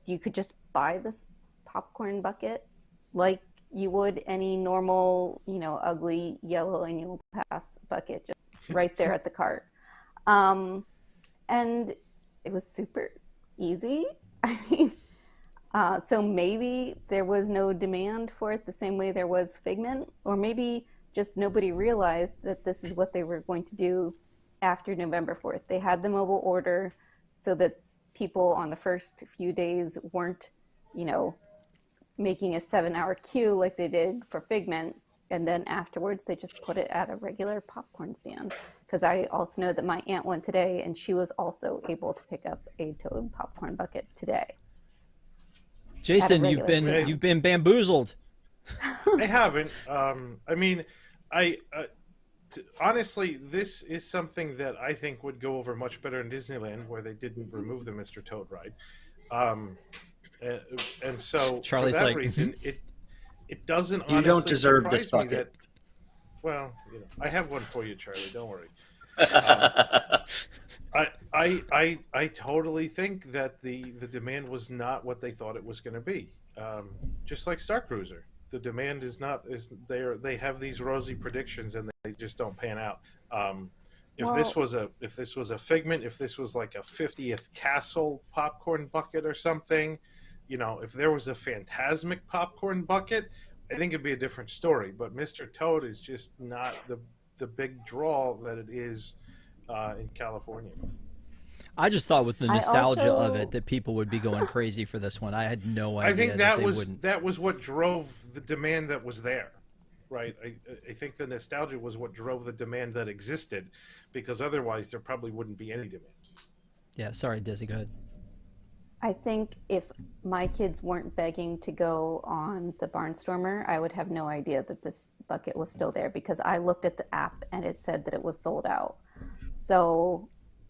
you could just buy this popcorn bucket like you would any normal, ugly yellow annual pass bucket, just right there at the cart. And it was super easy. I mean, so maybe there was no demand for it the same way there was Figment, or maybe just nobody realized that this is what they were going to do after November 4th. They had the mobile order so that people on the first few days weren't, making a 7-hour queue like they did for Figment. And then afterwards, they just put it at a regular popcorn stand. Because I also know that my aunt went today, and she was also able to pick up a Toad popcorn bucket today. Jason, you've been bamboozled. I haven't. I mean, honestly, this is something that I think would go over much better in Disneyland, where they didn't remove the Mr. Toad ride. And so, Charlie's for that like, reason, it doesn't. You honestly don't deserve this surprise me bucket. Well, I have one for you, Charlie. Don't worry. I totally think that the demand was not what they thought it was going to be. Just like Star Cruiser, the demand they have these rosy predictions and they just don't pan out. If this was a Figment, if this was like a 50th Castle popcorn bucket or something, if there was a Fantasmic popcorn bucket, I think it'd be a different story. But Mr. Toad is just not the big draw that it is in California. I just thought with the nostalgia of it that people would be going crazy for this one. I had no idea. I think wouldn't. that was what drove the demand that was there, right? I think the nostalgia was what drove the demand that existed, because otherwise there probably wouldn't be any demand. Yeah, sorry, Dizzy, go ahead. I think if my kids weren't begging to go on the Barnstormer, I would have no idea that this bucket was still there, because I looked at the app and it said that it was sold out. So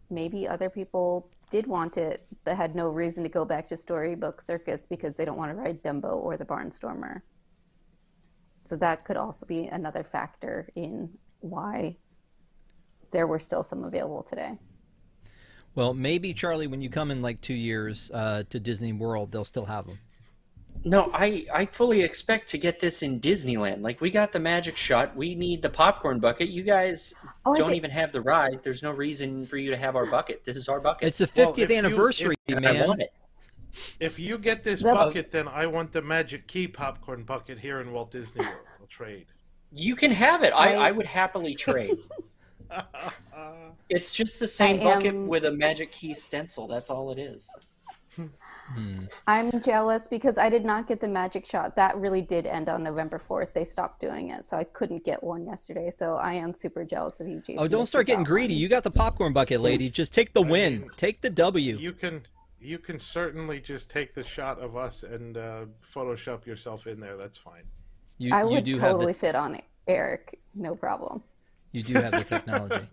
maybe other people did want it but had no reason to go back to Storybook Circus because they don't want to ride Dumbo or the Barnstormer. So that could also be another factor in why there were still some available today. Well, maybe, Charlie, when you come in like 2 years to Disney World, they'll still have them. No, I fully expect to get this in Disneyland. Like, we got the magic shot. We need the popcorn bucket. You guys don't even have the ride. There's no reason for you to have our bucket. This is our bucket. It's the 50th anniversary, man. I want it. If you get this bucket, then I want the Magic Key popcorn bucket here in Walt Disney World. I'll trade. You can have it. I would happily trade. It's just the same bucket with a Magic Key stencil. That's all it is. I'm jealous because I did not get the magic shot. That really did end on November 4th. They stopped doing it, so I couldn't get one yesterday. So I am super jealous of you, Jason. Oh, don't start getting greedy. You got the popcorn bucket, lady. Just take the win. Take the W. You can certainly just take the shot of us and Photoshop yourself in there. That's fine. I would totally fit on it, Eric. No problem. You do have the technology.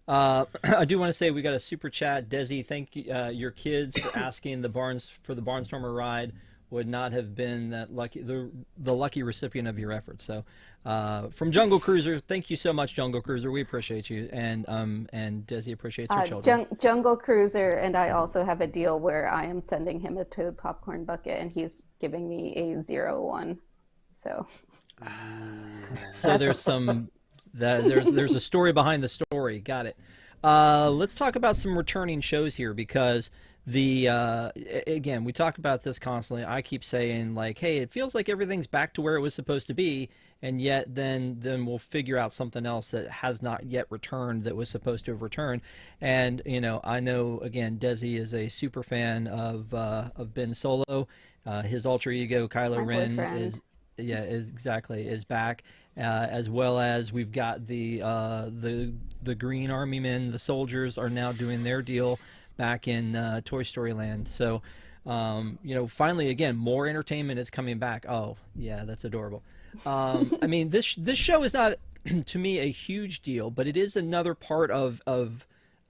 I do want to say we got a super chat. Desi, thank you, your kids for asking the Barnstormer ride. Would not have been that lucky, the lucky recipient of your efforts. So, from Jungle Cruiser, thank you so much, Jungle Cruiser. We appreciate you, and Desi appreciates your children. Jungle Cruiser, and I also have a deal where I am sending him a Toad popcorn bucket, and he's giving me a 0-1. So, there's some. There's a story behind the story. Got it. Let's talk about some returning shows here, because again, we talk about this constantly. I keep saying like, hey, it feels like everything's back to where it was supposed to be, and yet then we'll figure out something else that has not yet returned that was supposed to have returned. And I know again, Desi is a super fan of Ben Solo. His alter ego Kylo Ren is back, as well as we've got the Green Army men, the soldiers are now doing their deal back in Toy Story Land. So, finally, again, more entertainment is coming back. Oh, yeah, that's adorable. I mean, this show is not, to me, a huge deal, but it is another part of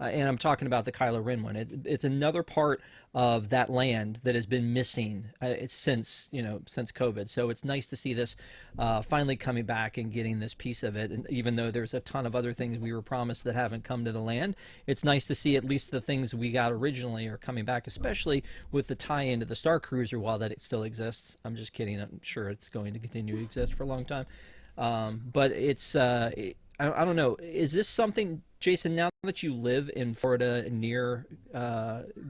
and I'm talking about the Kylo Ren one. It's another part of that land that has been missing since COVID. So it's nice to see this finally coming back and getting this piece of it. And even though there's a ton of other things we were promised that haven't come to the land, it's nice to see at least the things we got originally are coming back, especially with the tie-in to the Star Cruiser while that it still exists. I'm just kidding. I'm sure it's going to continue to exist for a long time. But it's I don't know. Is this something, Jason, now that you live in Florida near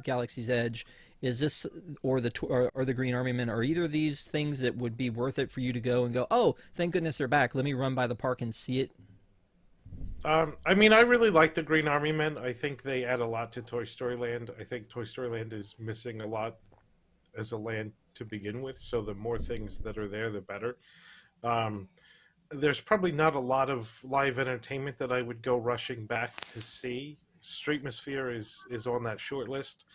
Galaxy's Edge, is this, or the Green Army Men, are either of these things that would be worth it for you to go and go, oh, thank goodness they're back, let me run by the park and see it? I mean, I really like the Green Army Men. I think they add a lot to Toy Story Land. I think Toy Story Land is missing a lot as a land to begin with, so the more things that are there, the better. There's probably not a lot of live entertainment that I would go rushing back to see. Streetmosphere is on that short list.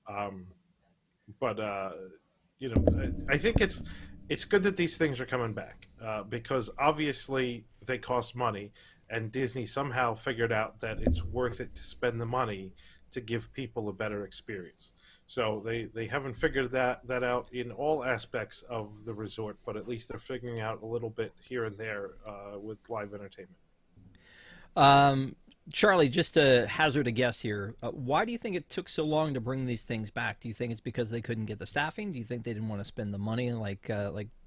But I think it's good that these things are coming back because obviously they cost money, and Disney somehow figured out that it's worth it to spend the money to give people a better experience. So they haven't figured that out in all aspects of the resort, but at least they're figuring out a little bit here and there with live entertainment. Charlie, just to hazard a guess here, why do you think it took so long to bring these things back? Do you think it's because they couldn't get the staffing? Do you think they didn't want to spend the money? Like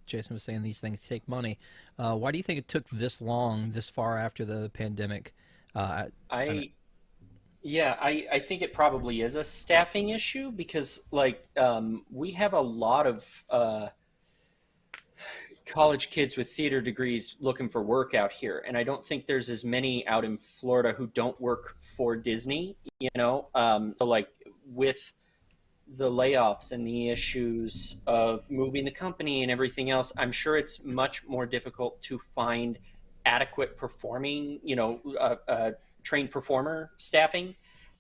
Jason was saying, these things take money. Why do you think it took this long, this far after the pandemic? I think it probably is a staffing issue because, we have a lot of college kids with theater degrees looking for work out here, and I don't think there's as many out in Florida who don't work for Disney. So with the layoffs and the issues of moving the company and everything else, I'm sure it's much more difficult to find adequate performing, trained performer staffing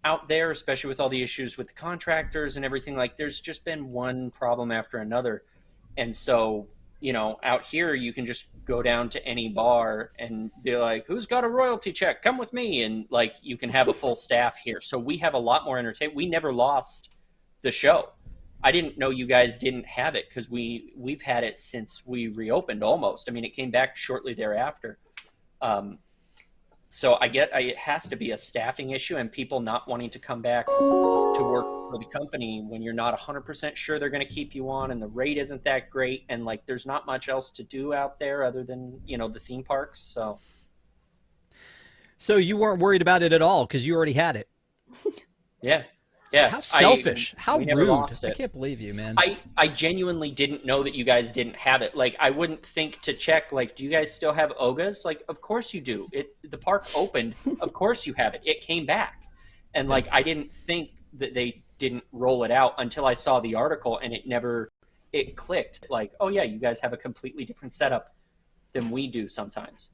out there, especially with all the issues with the contractors and everything. Like, there's just been one problem after another. And so, out here you can just go down to any bar and be like, who's got a royalty check? Come with me. And you can have a full staff here. So we have a lot more entertainment. We never lost the show. I didn't know you guys didn't have it because we've had it since we reopened almost. I mean, it came back shortly thereafter. So I get it has to be a staffing issue and people not wanting to come back to work for the company when you're not 100% sure they're going to keep you on and the rate isn't that great, and there's not much else to do out there other than the theme parks. So you weren't worried about it at all because you already had it. Yeah. How selfish. How rude. I can't believe you, man. I genuinely didn't know that you guys didn't have it. I wouldn't think to check, do you guys still have Ogas? Of course you do. The park opened. Of course you have it. It came back. And, I didn't think that they didn't roll it out until I saw the article, and it clicked. Oh, yeah, you guys have a completely different setup than we do sometimes.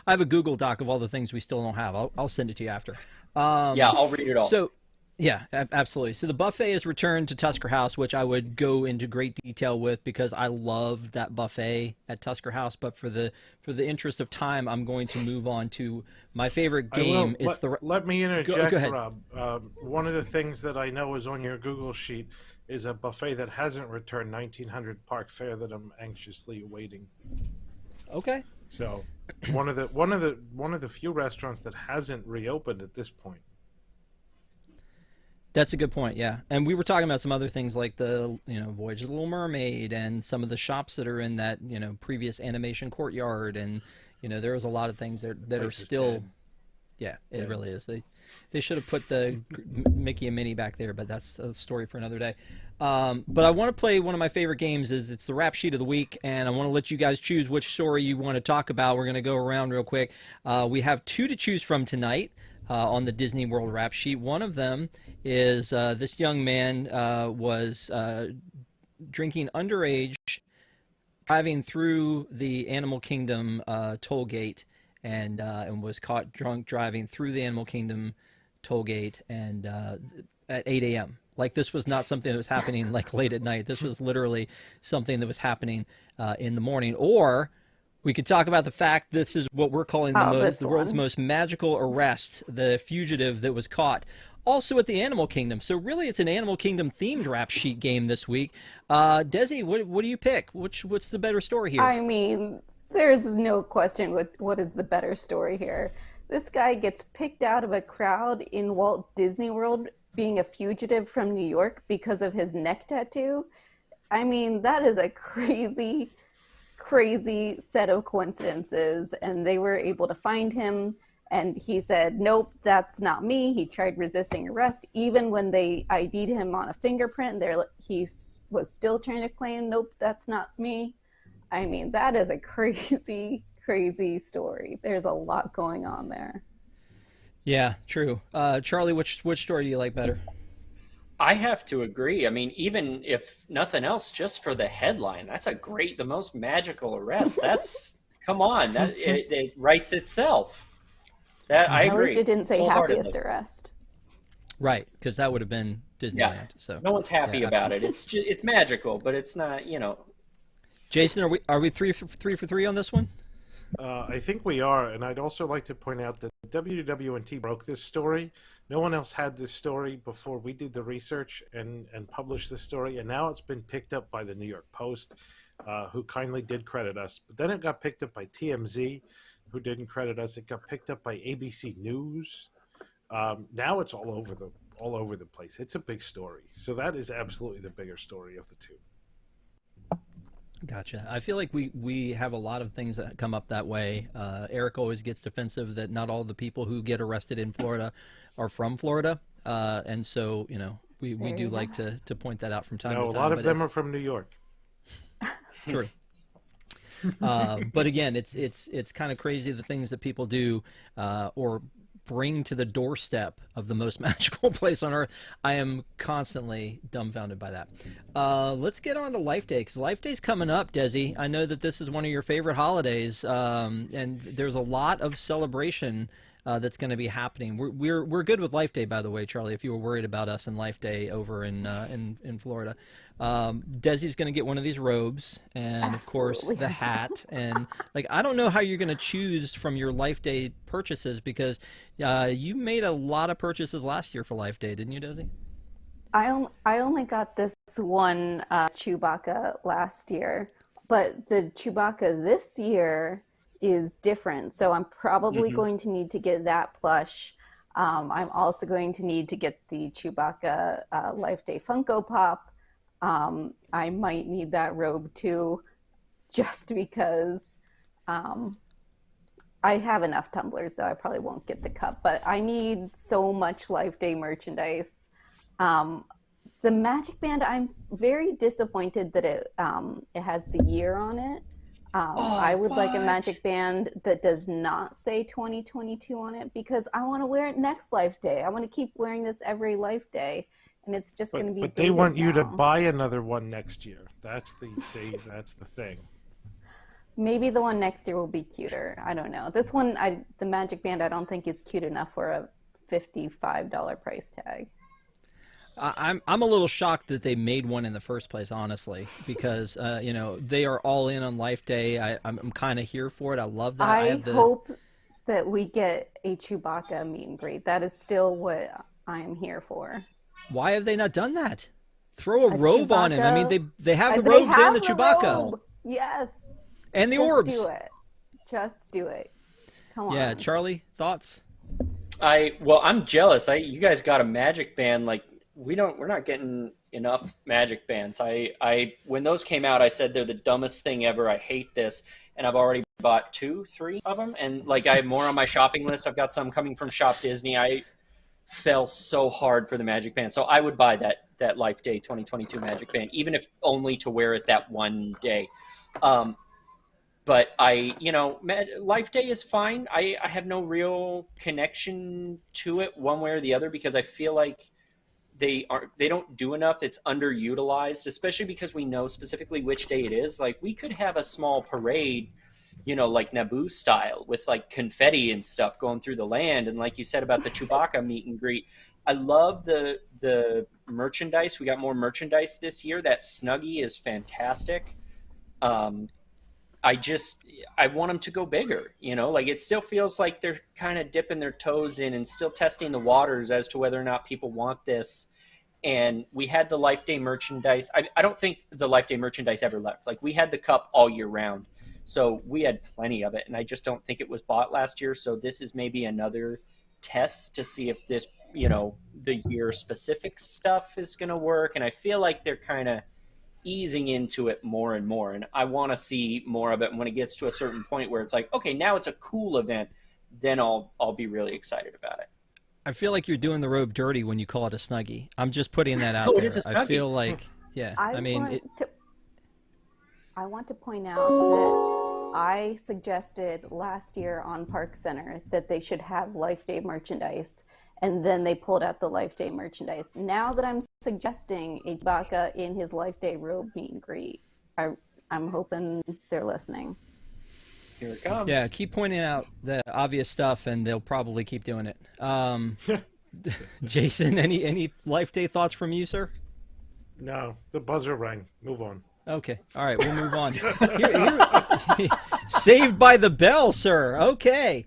I have a Google Doc of all the things we still don't have. I'll send it to you after. Yeah, I'll read it all. So, yeah, absolutely. So the buffet is returned to Tusker House, which I would go into great detail with because I love that buffet at Tusker House. But for the interest of time, I'm going to move on to my favorite game. Let me interject, go ahead. Rob. One of the things that I know is on your Google sheet is a buffet that hasn't returned, 1900 Park Fare, that I'm anxiously awaiting. Okay. So one of the few restaurants that hasn't reopened at this point. That's a good point, yeah. And we were talking about some other things like the, Voyage of the Little Mermaid and some of the shops that are in that, previous animation courtyard. And, there was a lot of things that are still, dead. Yeah, it really is. They should have put the Mickey and Minnie back there, but that's a story for another day. But I want to play one of my favorite games. It's the rap sheet of the week, and I want to let you guys choose which story you want to talk about. We're going to go around real quick. We have 2 to choose from tonight on the Disney World rap sheet. One of them is this young man was drinking underage, driving through the Animal Kingdom toll gate, and was caught drunk driving through the Animal Kingdom toll gate and at 8 a.m. Like, this was not something that was happening like late at night. This was literally something that was happening in the morning. Or we could talk about the fact this is what we're calling the world's most magical arrest, the fugitive that was caught also at the Animal Kingdom. So really, it's an Animal Kingdom themed rap sheet game this week. Desi, what do you pick? What's the better story here? I mean, there's no question what is the better story here. This guy gets picked out of a crowd in Walt Disney World being a fugitive from New York because of his neck tattoo. I mean, that is a crazy, crazy set of coincidences. And they were able to find him. And he said, nope, that's not me. He tried resisting arrest. Even when they ID'd him on a fingerprint, he was still trying to claim, nope, that's not me. I mean, that is a crazy, crazy story. There's a lot going on there. Yeah, true. Charlie, which story do you like better? I have to agree. I mean, even if nothing else, just for the headline, that's the most magical arrest. That's, come on, it writes itself. I agree. At least it didn't say happiest arrest. Right, because that would have been Disneyland. Yeah. So no one's happy about it. It's magical, but it's not, Jason, are we three for three on this one? I think we are, and I'd also like to point out that WDW broke this story. No one else had this story before we did the research and published the story, and now it's been picked up by the New York Post, who kindly did credit us. But then it got picked up by TMZ, who didn't credit us. It got picked up by ABC News. Now it's all over the place. It's a big story. So that is absolutely the bigger story of the two. Gotcha. I feel like we have a lot of things that come up that way. Eric always gets defensive that not all the people who get arrested in Florida are from Florida. And so, we do like to point that out from time to time. No, a lot of them are from New York. True. But again, it's kind of crazy the things that people do or bring to the doorstep of the most magical place on earth. I am constantly dumbfounded by that. Let's get on to Life Day, because Life Day's coming up, Desi. I know that this is one of your favorite holidays, and there's a lot of celebration that's going to be happening. We're good with Life Day, by the way, Charlie, if you were worried about us and Life Day over in Florida. Desi's going to get one of these robes, and of course the hat, and I don't know how you're going to choose from your Life Day purchases, because you made a lot of purchases last year for Life Day, didn't you, Desi? I only got this one Chewbacca last year, but the Chewbacca this year is different, so I'm probably going to need to get that plush. I'm also going to need to get the Chewbacca Life Day Funko Pop. I might need that robe too, just because I have enough tumblers, though I probably won't get the cup, but I need so much Life Day merchandise. The Magic Band, I'm very disappointed that it has the year on it. I would like a Magic Band that does not say 2022 on it, because I want to wear it next Life Day. I want to keep wearing this every Life Day. And it's just going to be. But they want you to buy another one next year. That's the thing. Maybe the one next year will be cuter. I don't know. This one, the Magic Band, I don't think is cute enough for a $55 price tag. I'm a little shocked that they made one in the first place, honestly, because they are all in on Life Day. I'm kind of here for it. I love that. I hope that we get a Chewbacca meet and greet. That is still what I am here for. Why have they not done that? Throw a robe on him. I mean, they have the robes and the Chewbacca. Robe. Yes. And the Just orbs. Just do it. Come on. Yeah, Charlie, thoughts? I'm jealous. You guys got a Magic Band. We're not getting enough Magic Bands. When those came out, I said they're the dumbest thing ever. I hate this. And I've already bought 2, 3 of them. And I have more on my shopping list. I've got some coming from Shop Disney. fell so hard for the Magic Band. So I would buy that Life Day 2022 Magic Band, even if only to wear it that one day. But Life Day is fine. I have no real connection to it one way or the other because I feel like they don't do enough. It's underutilized, especially because we know specifically which day it is. Like we could have a small parade, like Naboo style with like confetti and stuff going through the land. And like you said about the Chewbacca meet and greet, I love the merchandise. We got more merchandise this year. That Snuggie is fantastic. I want them to go bigger, like it still feels like they're kind of dipping their toes in and still testing the waters as to whether or not people want this. And we had the Life Day merchandise. I don't think the Life Day merchandise ever left. Like we had the cup all year round. So we had plenty of it. And I just don't think it was bought last year. So this is maybe another test to see if this, the year specific stuff is going to work. And I feel like they're kind of easing into it more and more, and I want to see more of it. And when it gets to a certain point where it's like, okay, now it's a cool event, then I'll be really excited about it. I feel like you're doing the robe dirty when you call it a Snuggie. I'm just putting that out Oh, there. it is a Snuggie. I feel like, yeah. I want to point out that I suggested last year on ParksCenter that they should have Life Day merchandise, and then they pulled out the Life Day merchandise. Now that I'm suggesting a Chewbacca in his Life Day robe meet and greet, I'm hoping they're listening. Here it comes. Yeah, keep pointing out the obvious stuff, and they'll probably keep doing it. Jason, any Life Day thoughts from you, sir? No, the buzzer rang. Move on. Okay, all right, we'll move on. Saved by the bell, sir. Okay.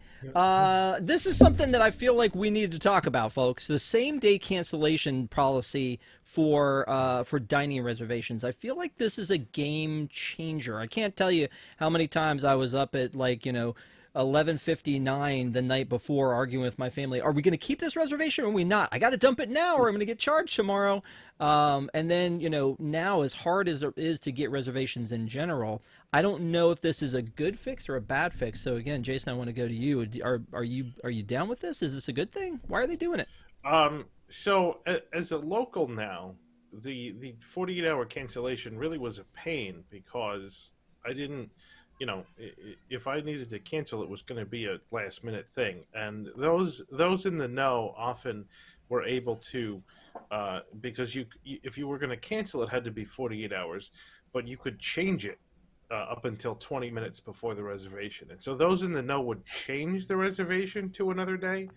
This is something that I feel like we need to talk about, folks. The same-day cancellation policy for dining reservations. I feel like this is a game changer. I can't tell you how many times I was up at 11:59 the night before arguing with my family. Are we going to keep this reservation or are we not? I got to dump it now or I'm going to get charged tomorrow. And then, now as hard as it is to get reservations in general, I don't know if this is a good fix or a bad fix. So again, Jason, I want to go to you. Are you down with this? Is this a good thing? Why are they doing it? So as a local now, the 48-hour cancellation really was a pain because I didn't, if I needed to cancel, it was going to be a last minute thing. And those in the know often were able to, because if you were going to cancel, it had to be 48 hours, but you could change it up until 20 minutes before the reservation. And so those in the know would change the reservation to another day.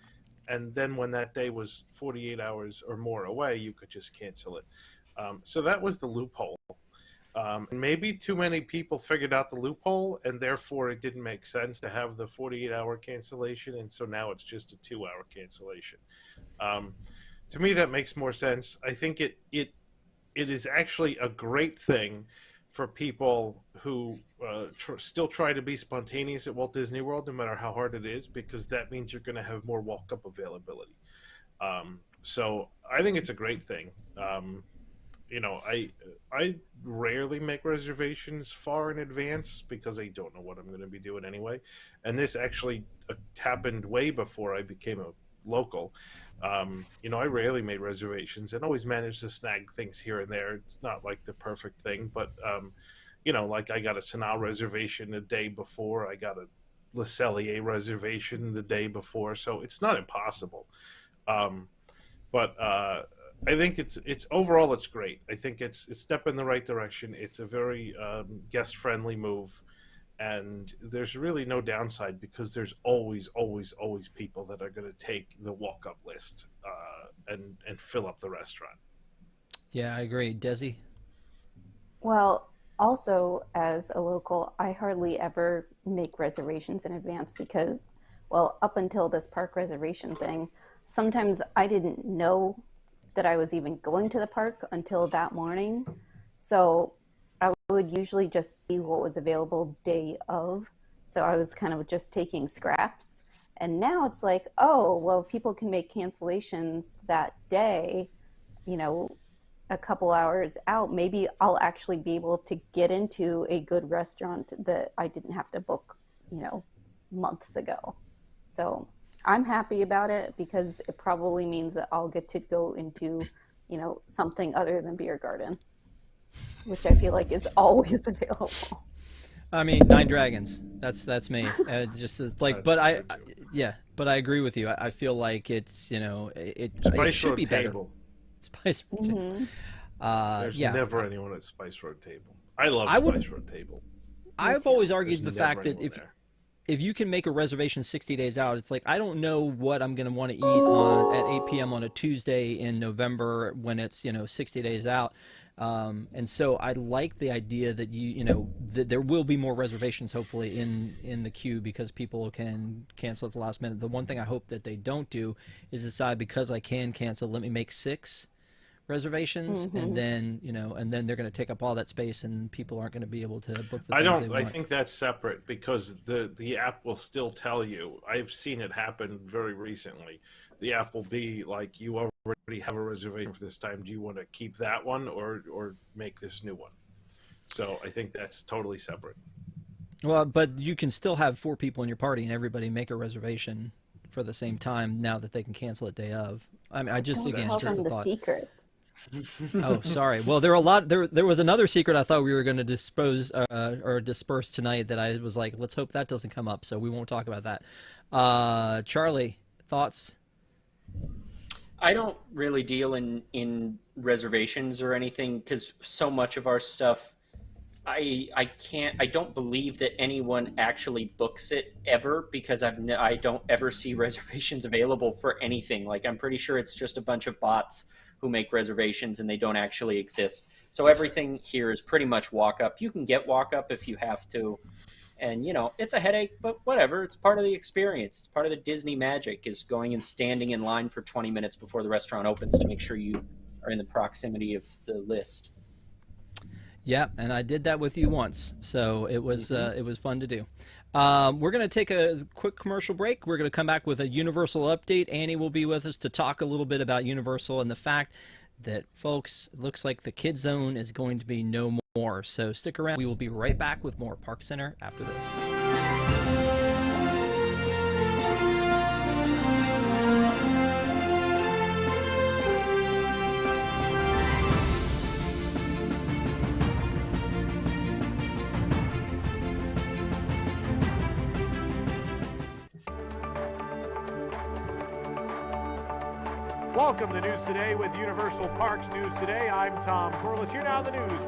And then when that day was 48 hours or more away, you could just cancel it. So that was the loophole. Maybe too many people figured out the loophole, and therefore it didn't make sense to have the 48-hour cancellation, and so now it's just a 2-hour cancellation. To me, that makes more sense. I think it is actually a great thing for people who still try to be spontaneous at Walt Disney World, no matter how hard it is, because that means you're going to have more walk-up availability. So I think it's a great thing. I rarely make reservations far in advance because I don't know what I'm going to be doing anyway. And this actually happened way before I became a local. I rarely made reservations and always managed to snag things here and there. It's not like the perfect thing, but like I got a Sanaa reservation a day before. I got a Le Cellier reservation the day before, so it's not impossible. But I think it's overall it's great. I think it's a step in the right direction. It's a very guest friendly move, and there's really no downside because there's always people that are going to take the walk up list and fill up the restaurant. Yeah, I agree. Desi? Well, also as a local, I hardly ever make reservations in advance because, well, up until this park reservation thing, sometimes I didn't know that I was even going to the park until that morning. So I would usually just see what was available day of. So I was kind of just taking scraps. And now it's like, oh, well, people can make cancellations that day, a couple hours out. Maybe I'll actually be able to get into a good restaurant that I didn't have to book, months ago. So I'm happy about it because it probably means that I'll get to go into, something other than beer garden, which I feel like is always available. I mean, Nine Dragons. That's me. Just it's like, but That's good, too. yeah, but I agree with you. I feel like it's it Spice should Road be better. Table. Spice. Mm-hmm. There's Yeah. never anyone at Spice Road Table. I love I would- Spice Road Table. I've always There's argued the never fact that anyone there. if you can make a reservation 60 days out, it's like I don't know what I'm going to want to eat on at 8 p.m. on a Tuesday in November when it's 60 days out. And so I like the idea that that there will be more reservations hopefully in the queue because people can cancel at the last minute. The one thing I hope that they don't do is decide because I can cancel, let me make 6 reservations, and then they're going to take up all that space and people aren't going to be able to book the things they I want. think that's separate because the app will still tell you. I've seen it happen very recently. The app will be like, you already have a reservation for this time. Do you want to keep that one or make this new one? So I think that's totally separate. Well, but you can still have 4 people in your party and everybody make a reservation for the same time now that they can cancel it day of. I mean, Don't again, tell it's just them a the thought. secrets. Oh, sorry. Well, there were a lot. There was another secret I thought we were going to disperse tonight that I was like, let's hope that doesn't come up. So we won't talk about that. Charlie, thoughts? I don't really deal in reservations or anything because so much of our stuff, I don't believe that anyone actually books it ever because I don't ever see reservations available for anything. Like I'm pretty sure it's just a bunch of bots who make reservations and they don't actually exist. So everything here is pretty much walk up. You can get walk up if you have to. And, it's a headache, but whatever. It's part of the experience. It's part of the Disney magic is going and standing in line for 20 minutes before the restaurant opens to make sure you are in the proximity of the list. Yeah, and I did that with you once, so it was fun to do. We're going to take a quick commercial break. We're going to come back with a Universal update. Annie will be with us to talk a little bit about Universal and the fact that, folks, it looks like the KidZone is going to be no more. So stick around. We will be right back with more ParksCenter after this. Welcome to News Today with Universal Parks News Today. I'm Tom Corliss. Here now the news.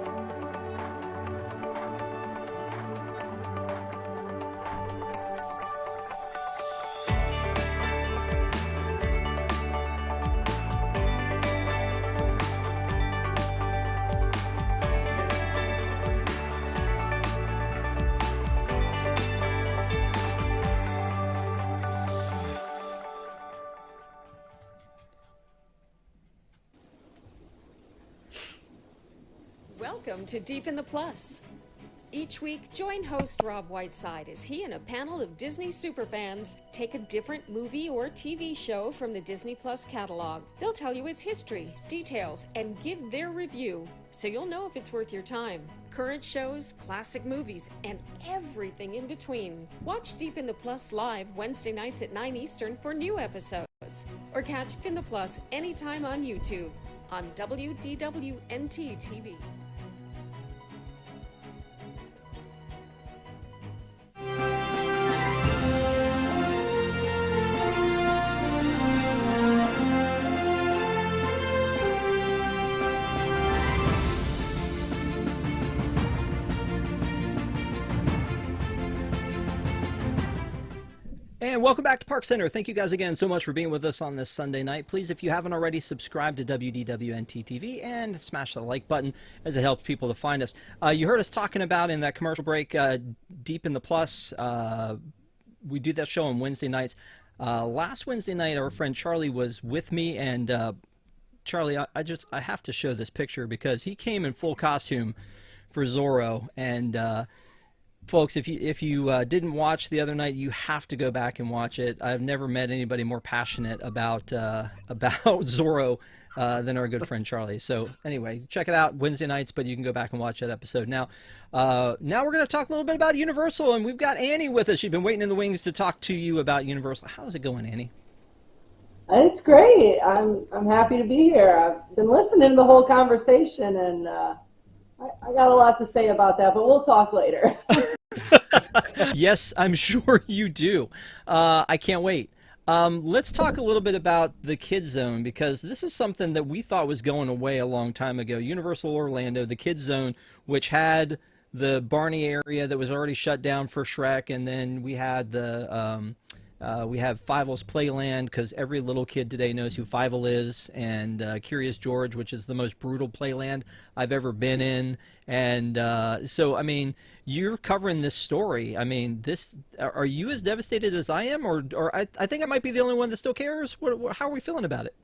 Welcome to Deep in the Plus. Each week, join host Rob Whiteside as he and a panel of Disney superfans take a different movie or TV show from the Disney Plus catalog. They'll tell you its history, details, and give their review, so you'll know if it's worth your time. Current shows, classic movies, and everything in between. Watch Deep in the Plus live Wednesday nights at 9 Eastern for new episodes. Or catch Deep in the Plus anytime on YouTube on WDW NT TV. And welcome back to ParksCenter. Thank you guys again so much for being with us on this Sunday night. Please, if you haven't already, subscribe to WDW NT TV and smash the like button as it helps people to find us. You heard us talking about in that commercial break, Deep in the Plus. We do that show on Wednesday nights. Last Wednesday night, our friend Charlie was with me, and Charlie, I have to show this picture because he came in full costume for Zorro, and folks, if you didn't watch the other night, you have to go back and watch it. I've never met anybody more passionate about Zorro than our good friend Charlie. So anyway, check it out Wednesday nights, but you can go back and watch that episode. Now we're going to talk a little bit about Universal, and we've got Annie with us. She's been waiting in the wings to talk to you about Universal. How's it going, Annie? It's great. I'm happy to be here. I've been listening to the whole conversation, and I got a lot to say about that, but we'll talk later. Yes, I'm sure you do. I can't wait. Let's talk a little bit about the KidZone, because this is something that we thought was going away a long time ago. Universal Orlando, the KidZone, which had the Barney area that was already shut down for Shrek, and then we had we have Fievel's Playland, because every little kid today knows who Fievel is, and Curious George, which is the most brutal playland I've ever been in. And so, I mean, you're covering this story. I mean, are you as devastated as I am, or I think I might be the only one that still cares? How are we feeling about it?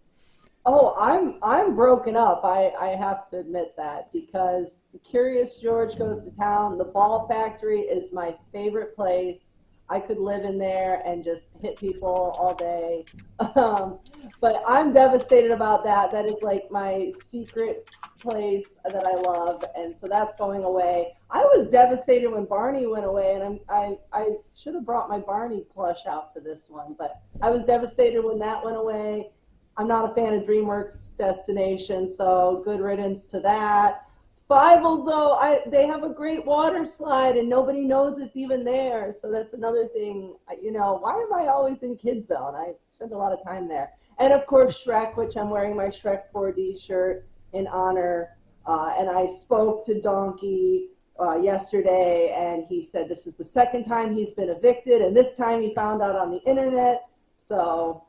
Oh, I'm broken up. I have to admit that, because Curious George goes to town. The Ball Factory is my favorite place. I could live in there and just hit people all day. But I'm devastated about that. That is like my secret place that I love, and so that's going away. I was devastated when Barney went away, and I should have brought my Barney plush out for this one, but I was devastated when that went away. I'm not a fan of DreamWorks Destination, so good riddance to that. Fievel's, though, they have a great water slide, and nobody knows it's even there. So that's another thing. You know, why am I always in KidZone? I spend a lot of time there. And, of course, Shrek, which I'm wearing my Shrek 4D shirt in honor. And I spoke to Donkey yesterday, and he said this is the second time he's been evicted, and this time he found out on the internet. So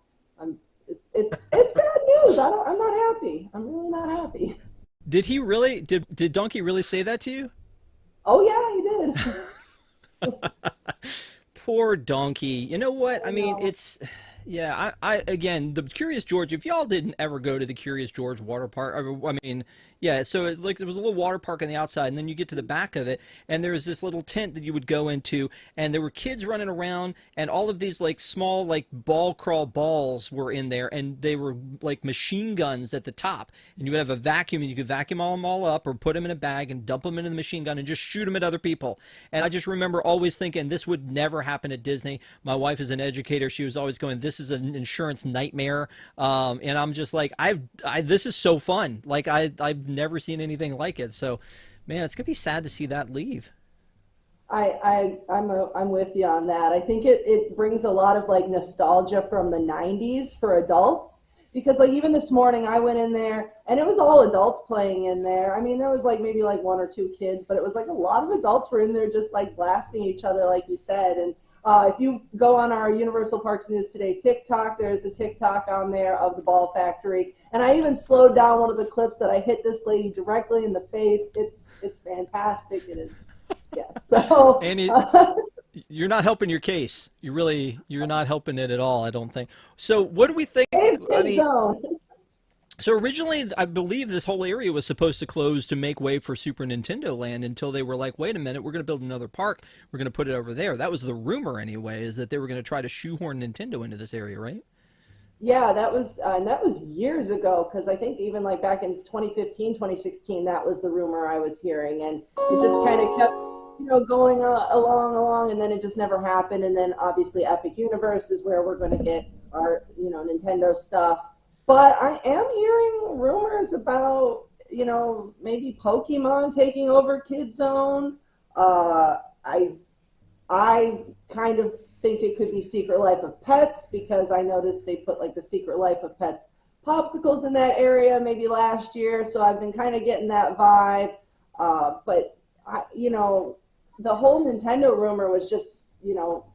it's bad news. I'm not happy. I'm really not happy. Did he really? Did Donkey really say that to you? Oh yeah, he did. Poor Donkey. You know what? I mean, it's yeah. I again, the Curious George. If y'all didn't ever go to the Curious George water park, I mean, yeah. So there was a little water park on the outside, and then you get to the back of it, and there was this little tent that you would go into, and there were kids running around, and all of these like small like ball crawl balls were in there, and they were like machine guns at the top, and you would have a vacuum, and you could vacuum them all up, or put them in a bag and dump them into the machine gun and just shoot them at other people. And I just remember always thinking this would never happen at Disney. My wife is an educator; she was always going, "This is an insurance nightmare," and I'm just like, this is so fun. Like I've never seen anything like it. So, man, it's gonna be sad to see that leave. I'm with you on that. I think it brings a lot of like nostalgia from the 90s for adults, because like even this morning I went in there and it was all adults playing in there. I mean, there was like maybe like one or two kids, but it was like a lot of adults were in there just like blasting each other, like you said. And if you go on our Universal Parks News Today TikTok, there's a TikTok on there of the Ball Factory. And I even slowed down one of the clips that I hit this lady directly in the face. It's fantastic. It is. Yeah. So. Annie, you're not helping your case. You're not helping it at all, I don't think. So what do we think? I mean, so originally, I believe this whole area was supposed to close to make way for Super Nintendo Land, until they were like, wait a minute, we're going to build another park. We're going to put it over there. That was the rumor anyway, is that they were going to try to shoehorn Nintendo into this area, right? Yeah, that was years ago, because I think even like back in 2015, 2016, that was the rumor I was hearing. And it just kind of kept, going along, and then it just never happened. And then obviously Epic Universe is where we're going to get our, Nintendo stuff. But I am hearing rumors about, maybe Pokemon taking over KidZone. I kind of think it could be Secret Life of Pets, because I noticed they put like the Secret Life of Pets popsicles in that area maybe last year. So I've been kind of getting that vibe. But, the whole Nintendo rumor was just,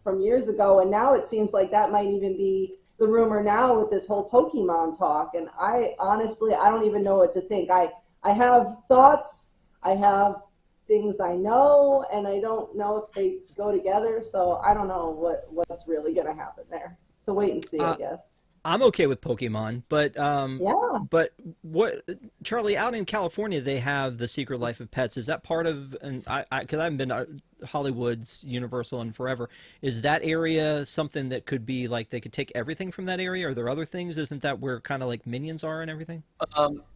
from years ago. And now it seems like that might even be the rumor now with this whole Pokemon talk. And I don't even know what to think. I have thoughts, I have things I know, and I don't know if they go together. So I don't know what's really going to happen there. So wait and see, I guess. I'm okay with Pokemon, Yeah. but what, Charlie, out in California they have the Secret Life of Pets. Is that part of, and because I haven't been to Hollywood's Universal in forever, is that area something that could be like they could take everything from that area? Are there other things? Isn't that where kind of like Minions are and everything?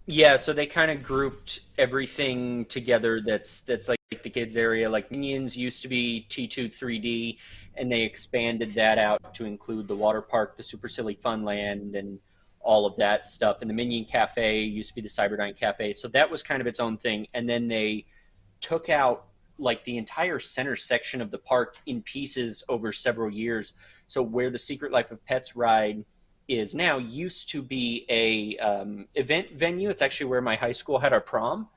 Yeah, so they kind of grouped everything together that's like the kids area. Like Minions used to be T2 3D, and they expanded that out to include the water park, the Super Silly Funland, and all of that stuff. And the Minion Cafe used to be the Cyberdyne Cafe. So that was kind of its own thing. And then they took out like the entire center section of the park in pieces over several years. So where the Secret Life of Pets ride is now used to be a event venue. It's actually where my high school had our prom,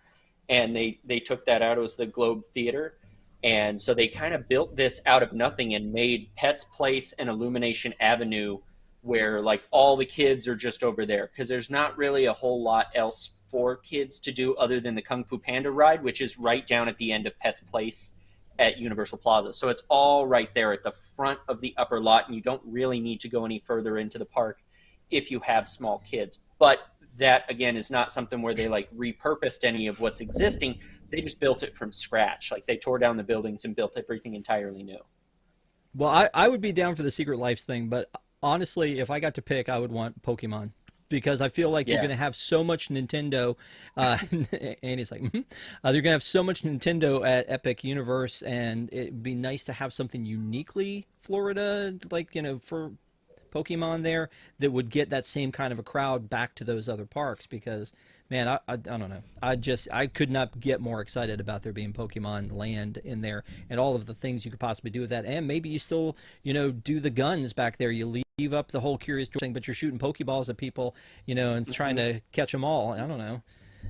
and they took that out. It was the Globe Theater. And so they kind of built this out of nothing and made Pets Place and Illumination Avenue, where like all the kids are just over there, because there's not really a whole lot else for kids to do other than the Kung Fu Panda ride, which is right down at the end of Pets Place at Universal Plaza. So it's all right there at the front of the upper lot, and you don't really need to go any further into the park if you have small kids. But that, again, is not something where they like repurposed any of what's existing. They just built it from scratch. Like they tore down the buildings and built everything entirely new. Well, I would be down for the Secret Life thing, but honestly, if I got to pick, I would want Pokemon. Because I feel like you're going to have so much Nintendo, and he's like, they're going to have so much Nintendo at Epic Universe, and it'd be nice to have something uniquely Florida, like, you know, for Pokemon there, that would get that same kind of a crowd back to those other parks. Because, man, I don't know. I could not get more excited about there being Pokemon Land in there and all of the things you could possibly do with that. And maybe you still, you know, do the guns back there. You leave up the whole Curious George thing, but you're shooting Pokeballs at people, you know, and trying to catch them all. I don't know.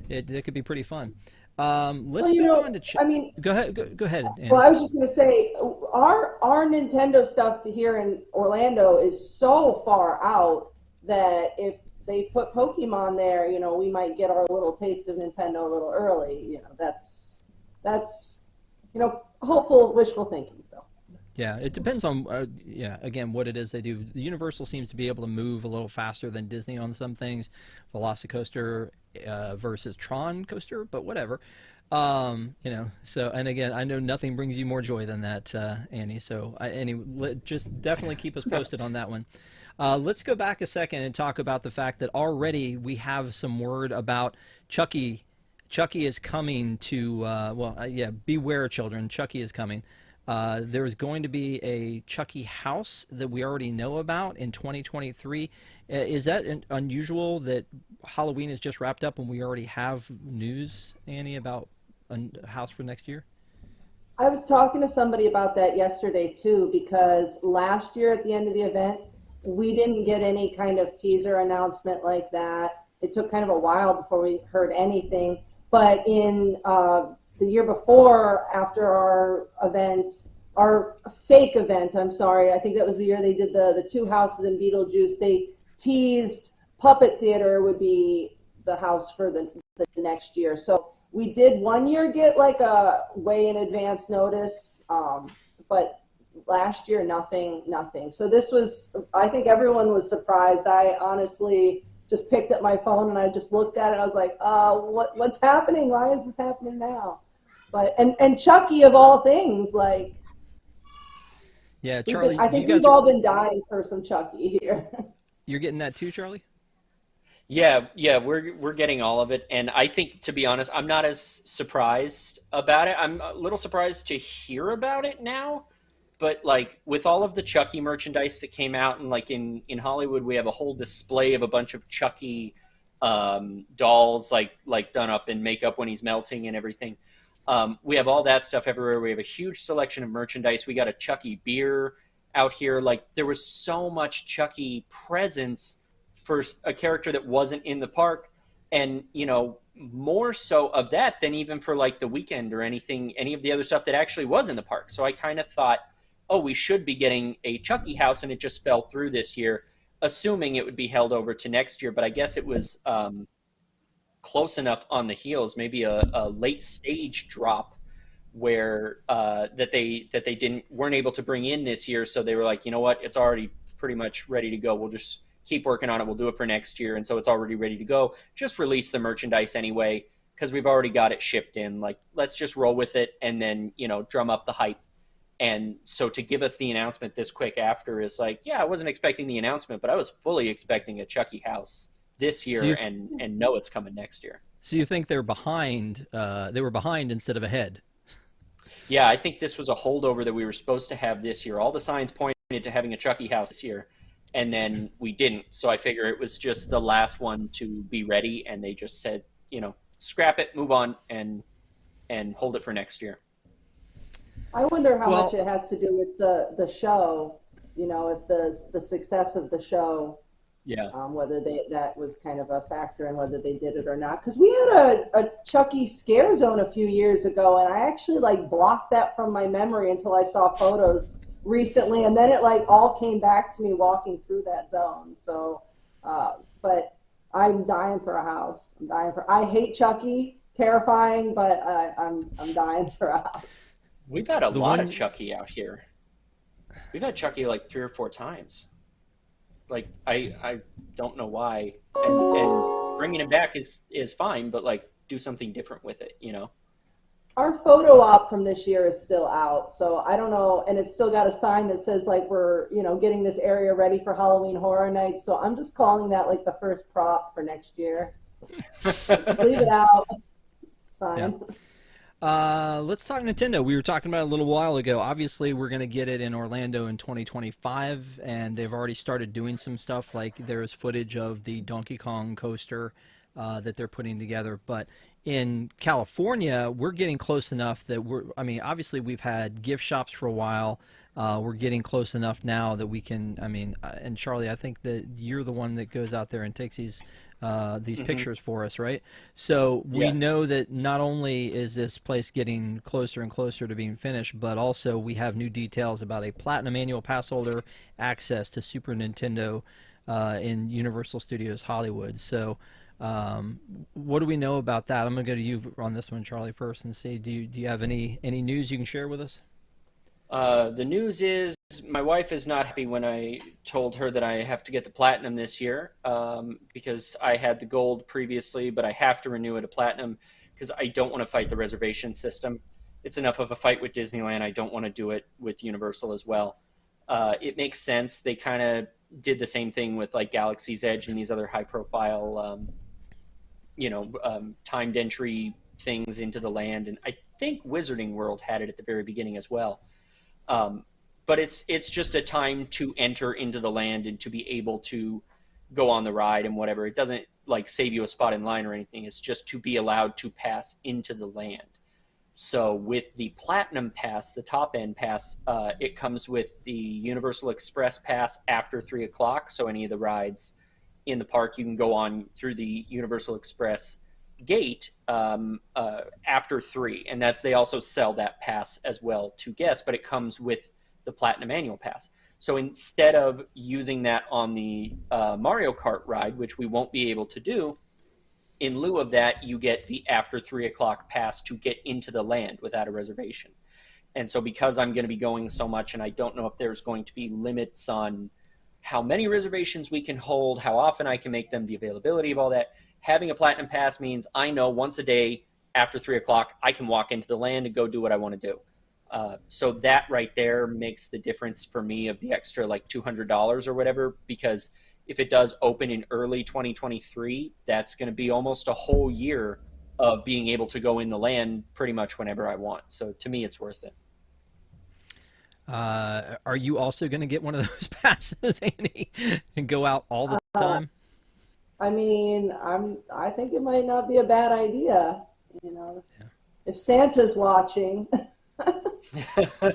It could be pretty fun. Let's move on to. I mean, go ahead. Go ahead. Annie. Well, I was just going to say, our Nintendo stuff here in Orlando is so far out that if they put Pokemon there, you know, we might get our little taste of Nintendo a little early. You know, that's you know, hopeful, wishful thinking. So. Yeah, it depends on, again, what it is they do. The Universal seems to be able to move a little faster than Disney on some things. Velocicoaster versus Tron Coaster, but whatever. You know, so, and again, I know nothing brings you more joy than that, Annie. So, just definitely keep us posted on that one. Let's go back a second and talk about the fact that already we have some word about Chucky. Chucky is coming to, beware, children. Chucky is coming. There's going to be a Chucky house that we already know about in 2023. Is that unusual that Halloween is just wrapped up and we already have news, Annie, about a house for next year? I was talking to somebody about that yesterday too, because last year at the end of the event, we didn't get any kind of teaser announcement like that. It took kind of a while before we heard anything. But in the year before, after our event, our fake event, I'm sorry, I think that was the year they did the two houses in Beetlejuice, they teased Puppet Theater would be the house for the next year. So we did one year get like a way in advance notice, but last year, nothing. So this was, I think everyone was surprised. I honestly just picked up my phone and I just looked at it. And I was like, what's happening? Why is this happening now? But and Chucky of all things, like, yeah, Charlie, I think we've all been dying for some Chucky here. You're getting that too, Charlie? Yeah, we're getting all of it, and I think, to be honest, I'm not as surprised about it. I'm a little surprised to hear about it now, but like with all of the Chucky merchandise that came out, and like in Hollywood, we have a whole display of a bunch of Chucky dolls, like done up in makeup when he's melting and everything. We have all that stuff everywhere. We have a huge selection of merchandise. We got a Chucky beer out here. Like, there was so much Chucky presence for a character that wasn't in the park, and, you know, more so of that than even for like the weekend or any of the other stuff that actually was in the park. So I kind of thought, oh, we should be getting a Chucky house, and it just fell through this year, assuming it would be held over to next year. But I guess it was close enough on the heels, maybe a late stage drop where that they weren't able to bring in this year. So they were like, you know what, it's already pretty much ready to go. We'll just keep working on it. We'll do it for next year. And so it's already ready to go. Just release the merchandise anyway, because we've already got it shipped in. Like, let's just roll with it and then, you know, drum up the hype. And so to give us the announcement this quick after is like, yeah, I wasn't expecting the announcement, but I was fully expecting a Chucky house this year, and know it's coming next year. So you think they're behind? They were behind instead of ahead. Yeah, I think this was a holdover that we were supposed to have this year. All the signs pointed to having a Chucky house this year, and then we didn't. So I figure it was just the last one to be ready, and they just said, you know, scrap it, move on, and hold it for next year. I wonder how much it has to do with the show, you know, if the success of the show, whether that was kind of a factor in whether they did it or not. Because we had a Chucky scare zone a few years ago, and I actually like blocked that from my memory until I saw photos recently, and then it like all came back to me walking through that zone. So, but I'm dying for a house. I hate Chucky, terrifying, but I'm dying for a house. We've had a lot of Chucky out here. We've had Chucky like 3 or 4 times. Like, I don't know why. And bringing it back is fine, but like, do something different with it, you know? Our photo op from this year is still out, so I don't know, and it's still got a sign that says like we're, you know, getting this area ready for Halloween Horror Nights, so I'm just calling that like the first prop for next year. Just leave it out. It's fine. Yeah. Let's talk Nintendo. We were talking about it a little while ago. Obviously, we're going to get it in Orlando in 2025, and they've already started doing some stuff. Like, there's footage of the Donkey Kong coaster that they're putting together. But in California, we're getting close enough that obviously we've had gift shops for a while. We're getting close enough now that we can, and Charlie, I think that you're the one that goes out there and takes these pictures for us, right? So we know that not only is this place getting closer and closer to being finished, but also we have new details about a Platinum Annual Pass holder access to Super Nintendo in Universal Studios Hollywood. So what do we know about that? I'm going to go to you on this one, Charlie, first, and see, do you have any news you can share with us? The news is my wife is not happy when I told her that I have to get the platinum this year because I had the gold previously, but I have to renew it to platinum because I don't want to fight the reservation system. It's enough of a fight with Disneyland. I don't want to do it with Universal as well. It makes sense. They kind of did the same thing with like Galaxy's Edge and these other high-profile, timed entry things into the land, and I think Wizarding World had it at the very beginning as well. But it's just a time to enter into the land and to be able to go on the ride and whatever. It doesn't like save you a spot in line or anything. It's just to be allowed to pass into the land. So with the Platinum Pass, the top end pass, it comes with the Universal Express Pass after 3 o'clock. So any of the rides in the park, you can go on through the Universal Express gate after 3, and they also sell that pass as well to guests, but it comes with the Platinum Annual Pass. So instead of using that on the Mario Kart ride, which we won't be able to do, in lieu of that, you get the after 3 o'clock pass to get into the land without a reservation. And so because I'm going to be going so much, and I don't know if there's going to be limits on how many reservations we can hold, how often I can make them, the availability of all that, having a Platinum Pass means I know once a day after 3 o'clock, I can walk into the land and go do what I want to do. So that right there makes the difference for me of the extra like $200 or whatever, because if it does open in early 2023, that's going to be almost a whole year of being able to go in the land pretty much whenever I want. So to me, it's worth it. Are you also going to get one of those passes, Andy, and go out all the time? I think it might not be a bad idea, if Santa's watching.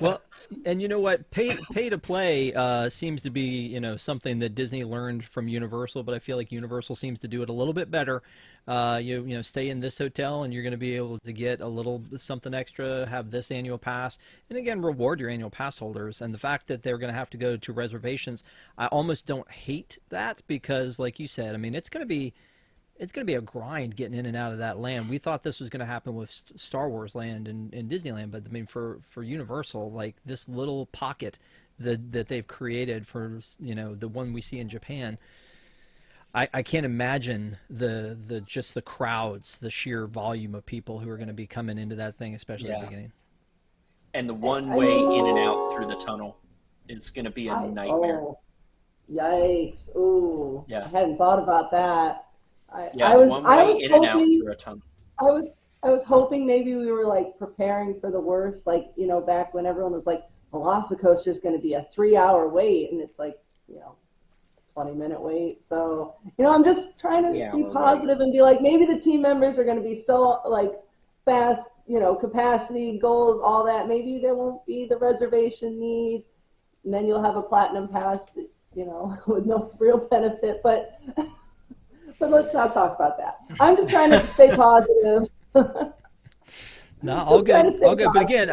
Well, and you know what? Pay to play seems to be something that Disney learned from Universal, but I feel like Universal seems to do it a little bit better. Stay in this hotel and you're going to be able to get a little something extra, have this annual pass, and again reward your annual pass holders. And the fact that they're going to have to go to reservations, I almost don't hate that because, like you said, it's going to be a grind getting in and out of that land. We thought this was going to happen with Star Wars Land and Disneyland, but for Universal, like this little pocket that they've created for the one we see in Japan, I can't imagine the just the crowds, the sheer volume of people who are going to be coming into that thing, especially at the beginning. And the one way in and out through the tunnel is going to be a nightmare. Oh, yikes! Ooh, Yeah. I hadn't thought about that. I was in and out through a tunnel. I was hoping maybe we were like preparing for the worst, like, you know, back when everyone was like, Velocicoaster is going to be a 3-hour wait, and it's like, you know, 20-minute wait. So, you know, I'm just trying to be positive and be like, maybe the team members are going to be so like fast, you know, capacity goals, all that. Maybe there won't be the reservation need, and then you'll have a platinum pass, you know, with no real benefit. But let's not talk about that. I'm just trying to stay positive. No, all good, all good. But again,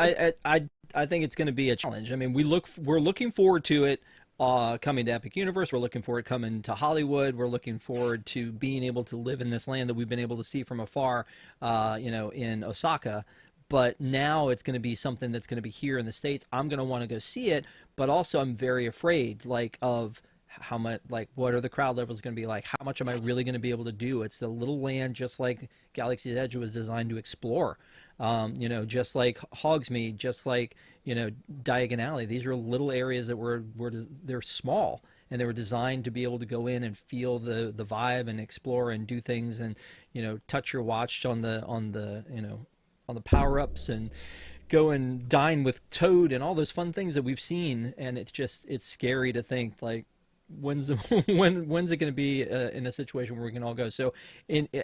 I think it's going to be a challenge. I mean, we're looking forward to it coming to Epic Universe. We're looking forward to coming to Hollywood. We're looking forward to being able to live in this land that we've been able to see from afar, you know, in Osaka. But now it's going to be something that's going to be here in the States. I'm going to want to go see it, but also I'm very afraid, like, of how much, like, what are the crowd levels going to be like? How much am I really going to be able to do? It's a little land, just like Galaxy's Edge was designed to explore. You know, just like Hogsmeade, just like, you know, Diagon Alley. These are little areas that they're small, and they were designed to be able to go in and feel the vibe and explore and do things, and, you know, touch your watch on the you know, on the power-ups, and go and dine with Toad and all those fun things that we've seen. And it's scary to think, like, when's it going to be in a situation where we can all go? So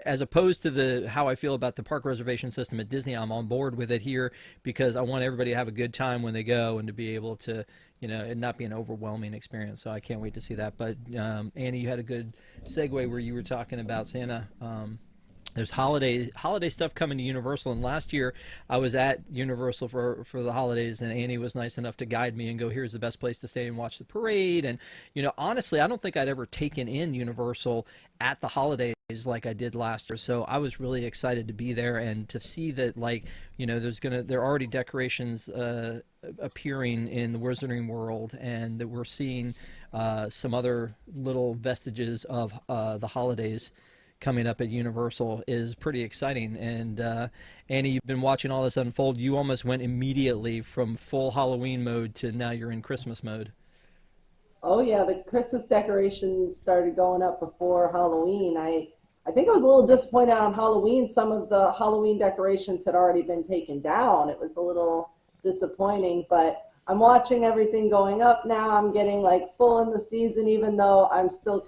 as opposed to how I feel about the park reservation system at Disney, I'm on board with it here, because I want everybody to have a good time when they go, and to be able to, you know, it not be an overwhelming experience. So I can't wait to see that. But Annie, you had a good segue where you were talking about Santa. There's holiday stuff coming to Universal, and last year I was at Universal for the holidays, and Annie was nice enough to guide me and go, here's the best place to stay and watch the parade. And, you know, honestly, I don't think I'd ever taken in Universal at the holidays like I did last year. So I was really excited to be there and to see that, like, you know, there are already decorations appearing in the Wizarding World, and that we're seeing some other little vestiges of the holidays coming up at Universal is pretty exciting. And Annie, you've been watching all this unfold. You almost went immediately from full Halloween mode to now you're in Christmas mode. Oh yeah, the Christmas decorations started going up before Halloween. I think I was a little disappointed on Halloween. Some of the Halloween decorations had already been taken down. It was a little disappointing, but I'm watching everything going up now. I'm getting like full in the season, even though I'm still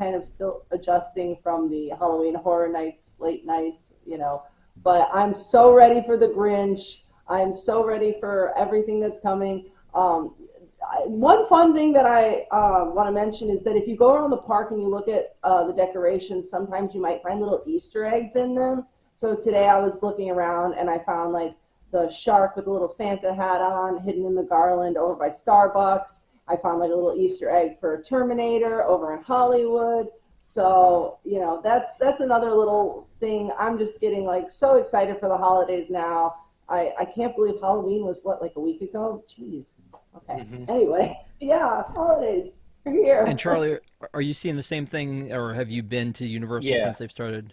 adjusting from the Halloween Horror Nights, late nights, you know. But I'm so ready for the Grinch. I'm so ready for everything that's coming. One fun thing that I want to mention is that if you go around the park and you look at the decorations, sometimes you might find little Easter eggs in them. So today I was looking around and I found like the shark with a little Santa hat on, hidden in the garland over by Starbucks. I found like a little Easter egg for a Terminator over in Hollywood. So, you know, that's another little thing. I'm just getting like so excited for the holidays now. I can't believe Halloween was like a week ago. Jeez. Okay. Mm-hmm. Anyway, yeah, holidays are here. And Charlie, are you seeing the same thing, or have you been to Universal since they've started?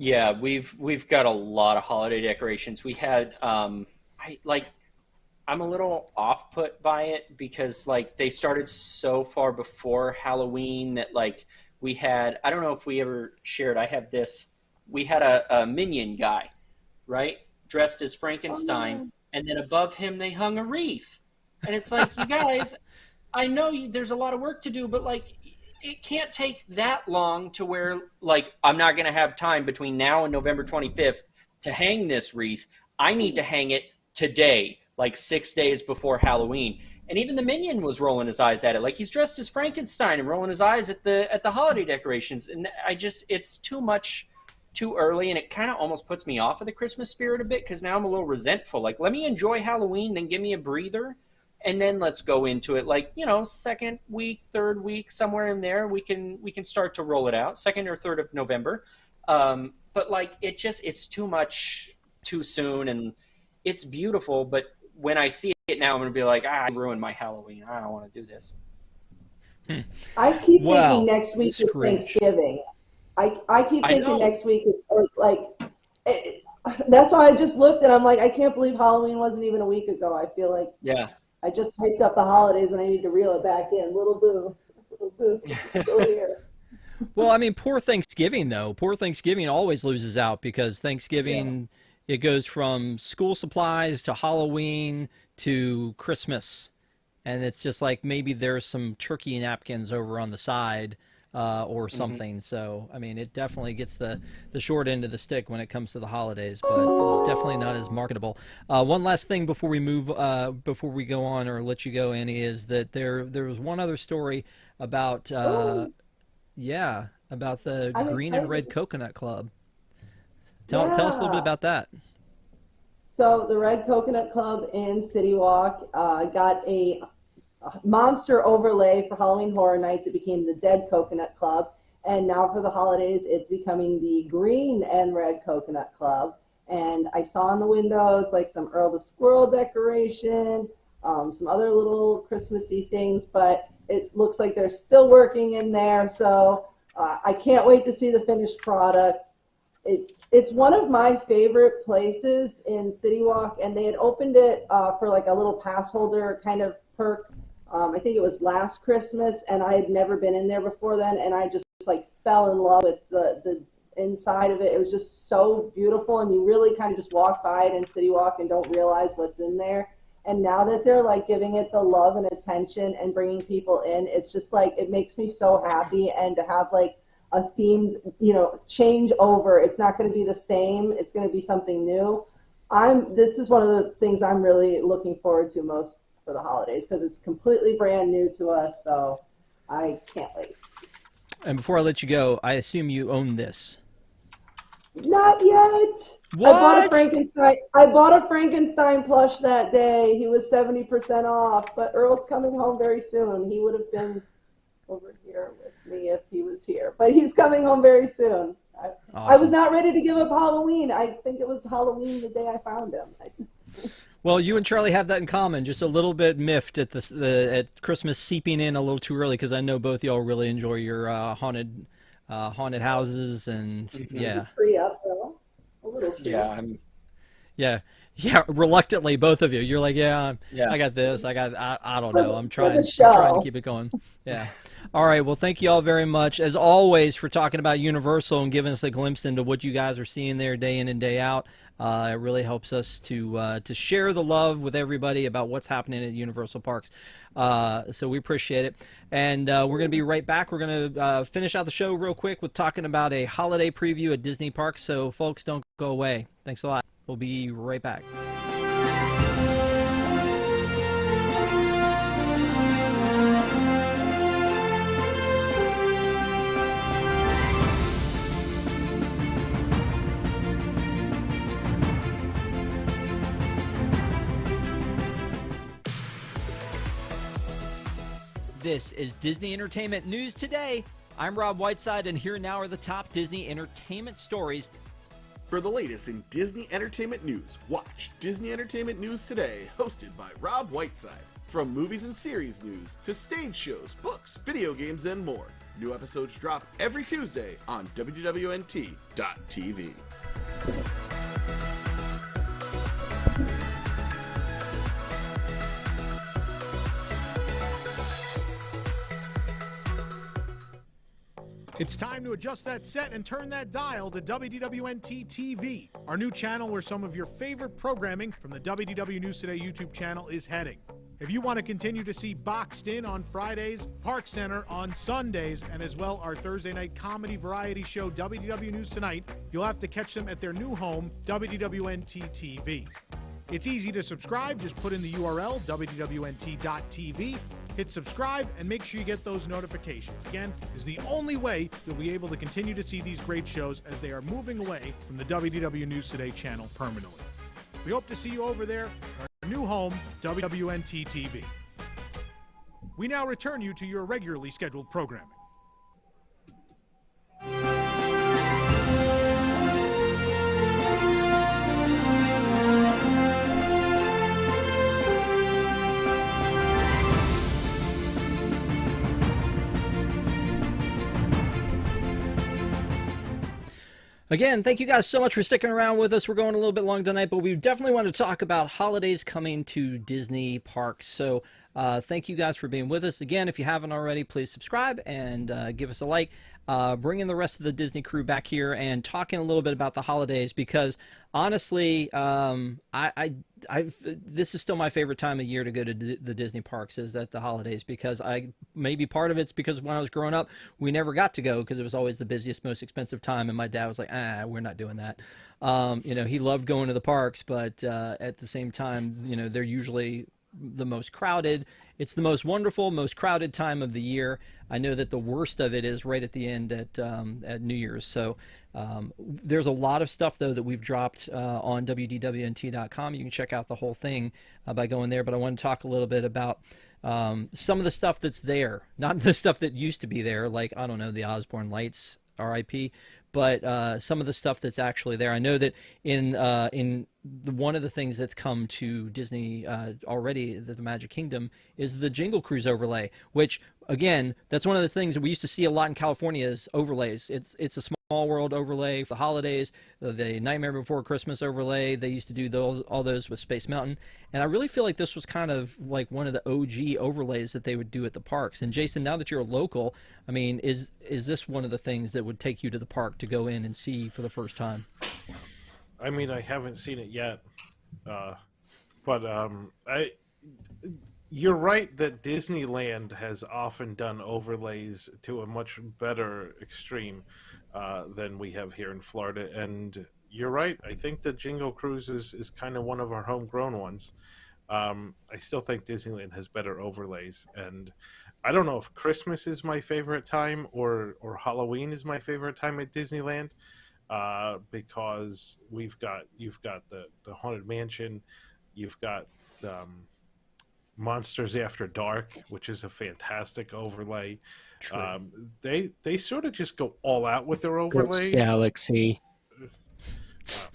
Yeah, we've got a lot of holiday decorations. We had I'm a little off put by it, because like they started so far before Halloween that like we had, I don't know if we ever shared, we had a minion guy, right? Dressed as Frankenstein, and then above him they hung a wreath. And it's like, you guys, I know there's a lot of work to do, but like it can't take that long to where, like, I'm not going to have time between now and November 25th to hang this wreath. I need to hang it today, like 6 days before Halloween. And even the minion was rolling his eyes at it. Like, he's dressed as Frankenstein and rolling his eyes at the holiday decorations. And it's too much too early, and it kind of almost puts me off of the Christmas spirit a bit, because now I'm a little resentful. Like, let me enjoy Halloween, then give me a breather, and then let's go into it. Like, you know, second week, third week, somewhere in there, we can start to roll it out, 2nd or 3rd of November. But like, it's too much too soon, and it's beautiful, but when I see it now, I'm going to be like, I ruined my Halloween. I don't want to do this. I keep thinking next week is Thanksgiving. I keep I thinking know. next week is like. That's why I just looked and I'm like, I can't believe Halloween wasn't even a week ago. I feel like I just hyped up the holidays and I need to reel it back in. Little boo, still here. Well, I mean, poor Thanksgiving, though. Poor Thanksgiving always loses out because Thanksgiving, it goes from school supplies to Halloween to Christmas. And it's just like maybe there's some turkey napkins over on the side or something. So, I mean, it definitely gets the short end of the stick when it comes to the holidays, but definitely not as marketable. One last thing before we move, before we go on or let you go, Annie, is that there was one other story about... about the Green and Red Coconut Club. Tell us a little bit about that. So the Red Coconut Club in City Walk got a monster overlay for Halloween Horror Nights. It became the Dead Coconut Club. And now for the holidays, it's becoming the Green and Red Coconut Club. And I saw in the windows like some Earl the Squirrel decoration, some other little Christmassy things, but it looks like they're still working in there, so I can't wait to see the finished product. It's one of my favorite places in City Walk, and they had opened it for like a little pass holder kind of perk. I think it was last Christmas, and I had never been in there before then, and I just like fell in love with the inside of it. It was just so beautiful, and you really kind of just walk by it in City Walk and don't realize what's in there. And now that they're like giving it the love and attention and bringing people in, it's just like, it makes me so happy. And to have like a themed, change over, it's not going to be the same. It's going to be something new. This is one of the things I'm really looking forward to most for the holidays because it's completely brand new to us. So I can't wait. And before I let you go, I assume you own this. Not yet. What? I bought a Frankenstein plush that day. He was 70% off, but Earl's coming home very soon. He would have been over here with me if he was here, but he's coming home very soon. Awesome. I was not ready to give up Halloween. I think it was Halloween the day I found him. Well, you and Charlie have that in common. Just a little bit miffed at at Christmas seeping in a little too early because I know both y'all really enjoy your haunted houses and Free up though. A little free. Yeah, reluctantly, both of you. You're like, I got this. I don't know. I'm trying to keep it going. Yeah. All right. Well, thank you all very much, as always, for talking about Universal and giving us a glimpse into what you guys are seeing there day in and day out. It really helps us to share the love with everybody about what's happening at Universal Parks. So we appreciate it. And we're going to be right back. We're going to finish out the show real quick with talking about a holiday preview at Disney Parks. So, folks, don't go away. Thanks a lot. We'll be right back. This is Disney Entertainment News Today. I'm Rob Whiteside, and here now are the top Disney entertainment stories. For the latest in Disney entertainment news, watch Disney Entertainment News Today, hosted by Rob Whiteside. From movies and series news to stage shows, books, video games, and more. New episodes drop every Tuesday on WDWNT.tv. It's time to adjust that set and turn that dial to WDWNT TV, our new channel where some of your favorite programming from the WDW News Today YouTube channel is heading. If you want to continue to see Boxed In on Fridays, ParksCenter on Sundays, and as well our Thursday night comedy variety show WDW News Tonight, you'll have to catch them at their new home, WDWNT TV. It's easy to subscribe. Just put in the URL, WDWNT.tv. Hit subscribe and make sure you get those notifications. Again, is the only way you'll be able to continue to see these great shows as they are moving away from the WDW News Today channel permanently. We hope to see you over there at our new home, WWNT TV. We now return you to your regularly scheduled programming. Again, thank you guys so much for sticking around with us. We're going a little bit long tonight, but we definitely want to talk about holidays coming to Disney parks. So thank you guys for being with us. Again, if you haven't already, please subscribe and give us a like. Bringing the rest of the Disney crew back here and talking a little bit about the holidays, because honestly, this is still my favorite time of year to go to the Disney parks, is at the holidays, because maybe part of it's because when I was growing up, we never got to go because it was always the busiest, most expensive time, and my dad was like, we're not doing that. He loved going to the parks, but at the same time, they're usually the most crowded. It's the most wonderful, most crowded time of the year. I know that the worst of it is right at the end at New Year's. So there's a lot of stuff, though, that we've dropped on WDWNT.com. You can check out the whole thing by going there. But I want to talk a little bit about some of the stuff that's there, not the stuff that used to be there, like, I don't know, the Osborne Lights, RIP, but some of the stuff that's actually there. I know that in one of the things that's come to Disney already, the Magic Kingdom, is the Jingle Cruise overlay, which, again, that's one of the things that we used to see a lot in California is overlays. It's a Small World overlay for the holidays, the Nightmare Before Christmas overlay. They used to do all those with Space Mountain, and I really feel like this was kind of like one of the OG overlays that they would do at the parks. And Jason, now that you're a local, I mean, is this one of the things that would take you to the park to go in and see for the first time? I mean, I haven't seen it yet, you're right that Disneyland has often done overlays to a much better extreme than we have here in Florida. And you're right. I think the Jingle Cruise is kind of one of our homegrown ones. I still think Disneyland has better overlays. And I don't know if Christmas is my favorite time or Halloween is my favorite time at Disneyland. Because you've got the Haunted Mansion, you've got Monsters After Dark, which is a fantastic overlay. They sort of just go all out with their overlays. Ghost Galaxy.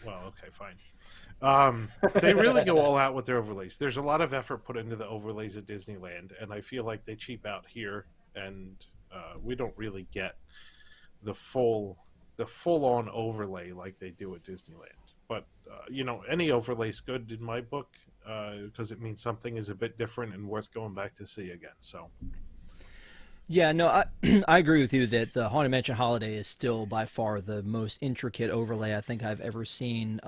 Well, okay, fine. They really go all out with their overlays. There's a lot of effort put into the overlays at Disneyland, and I feel like they cheap out here, and we don't really get the full-on overlay like they do at Disneyland. But, any overlay's good in my book because it means something is a bit different and worth going back to see again. So, yeah, no, I agree with you that the Haunted Mansion Holiday is still by far the most intricate overlay I think I've ever seen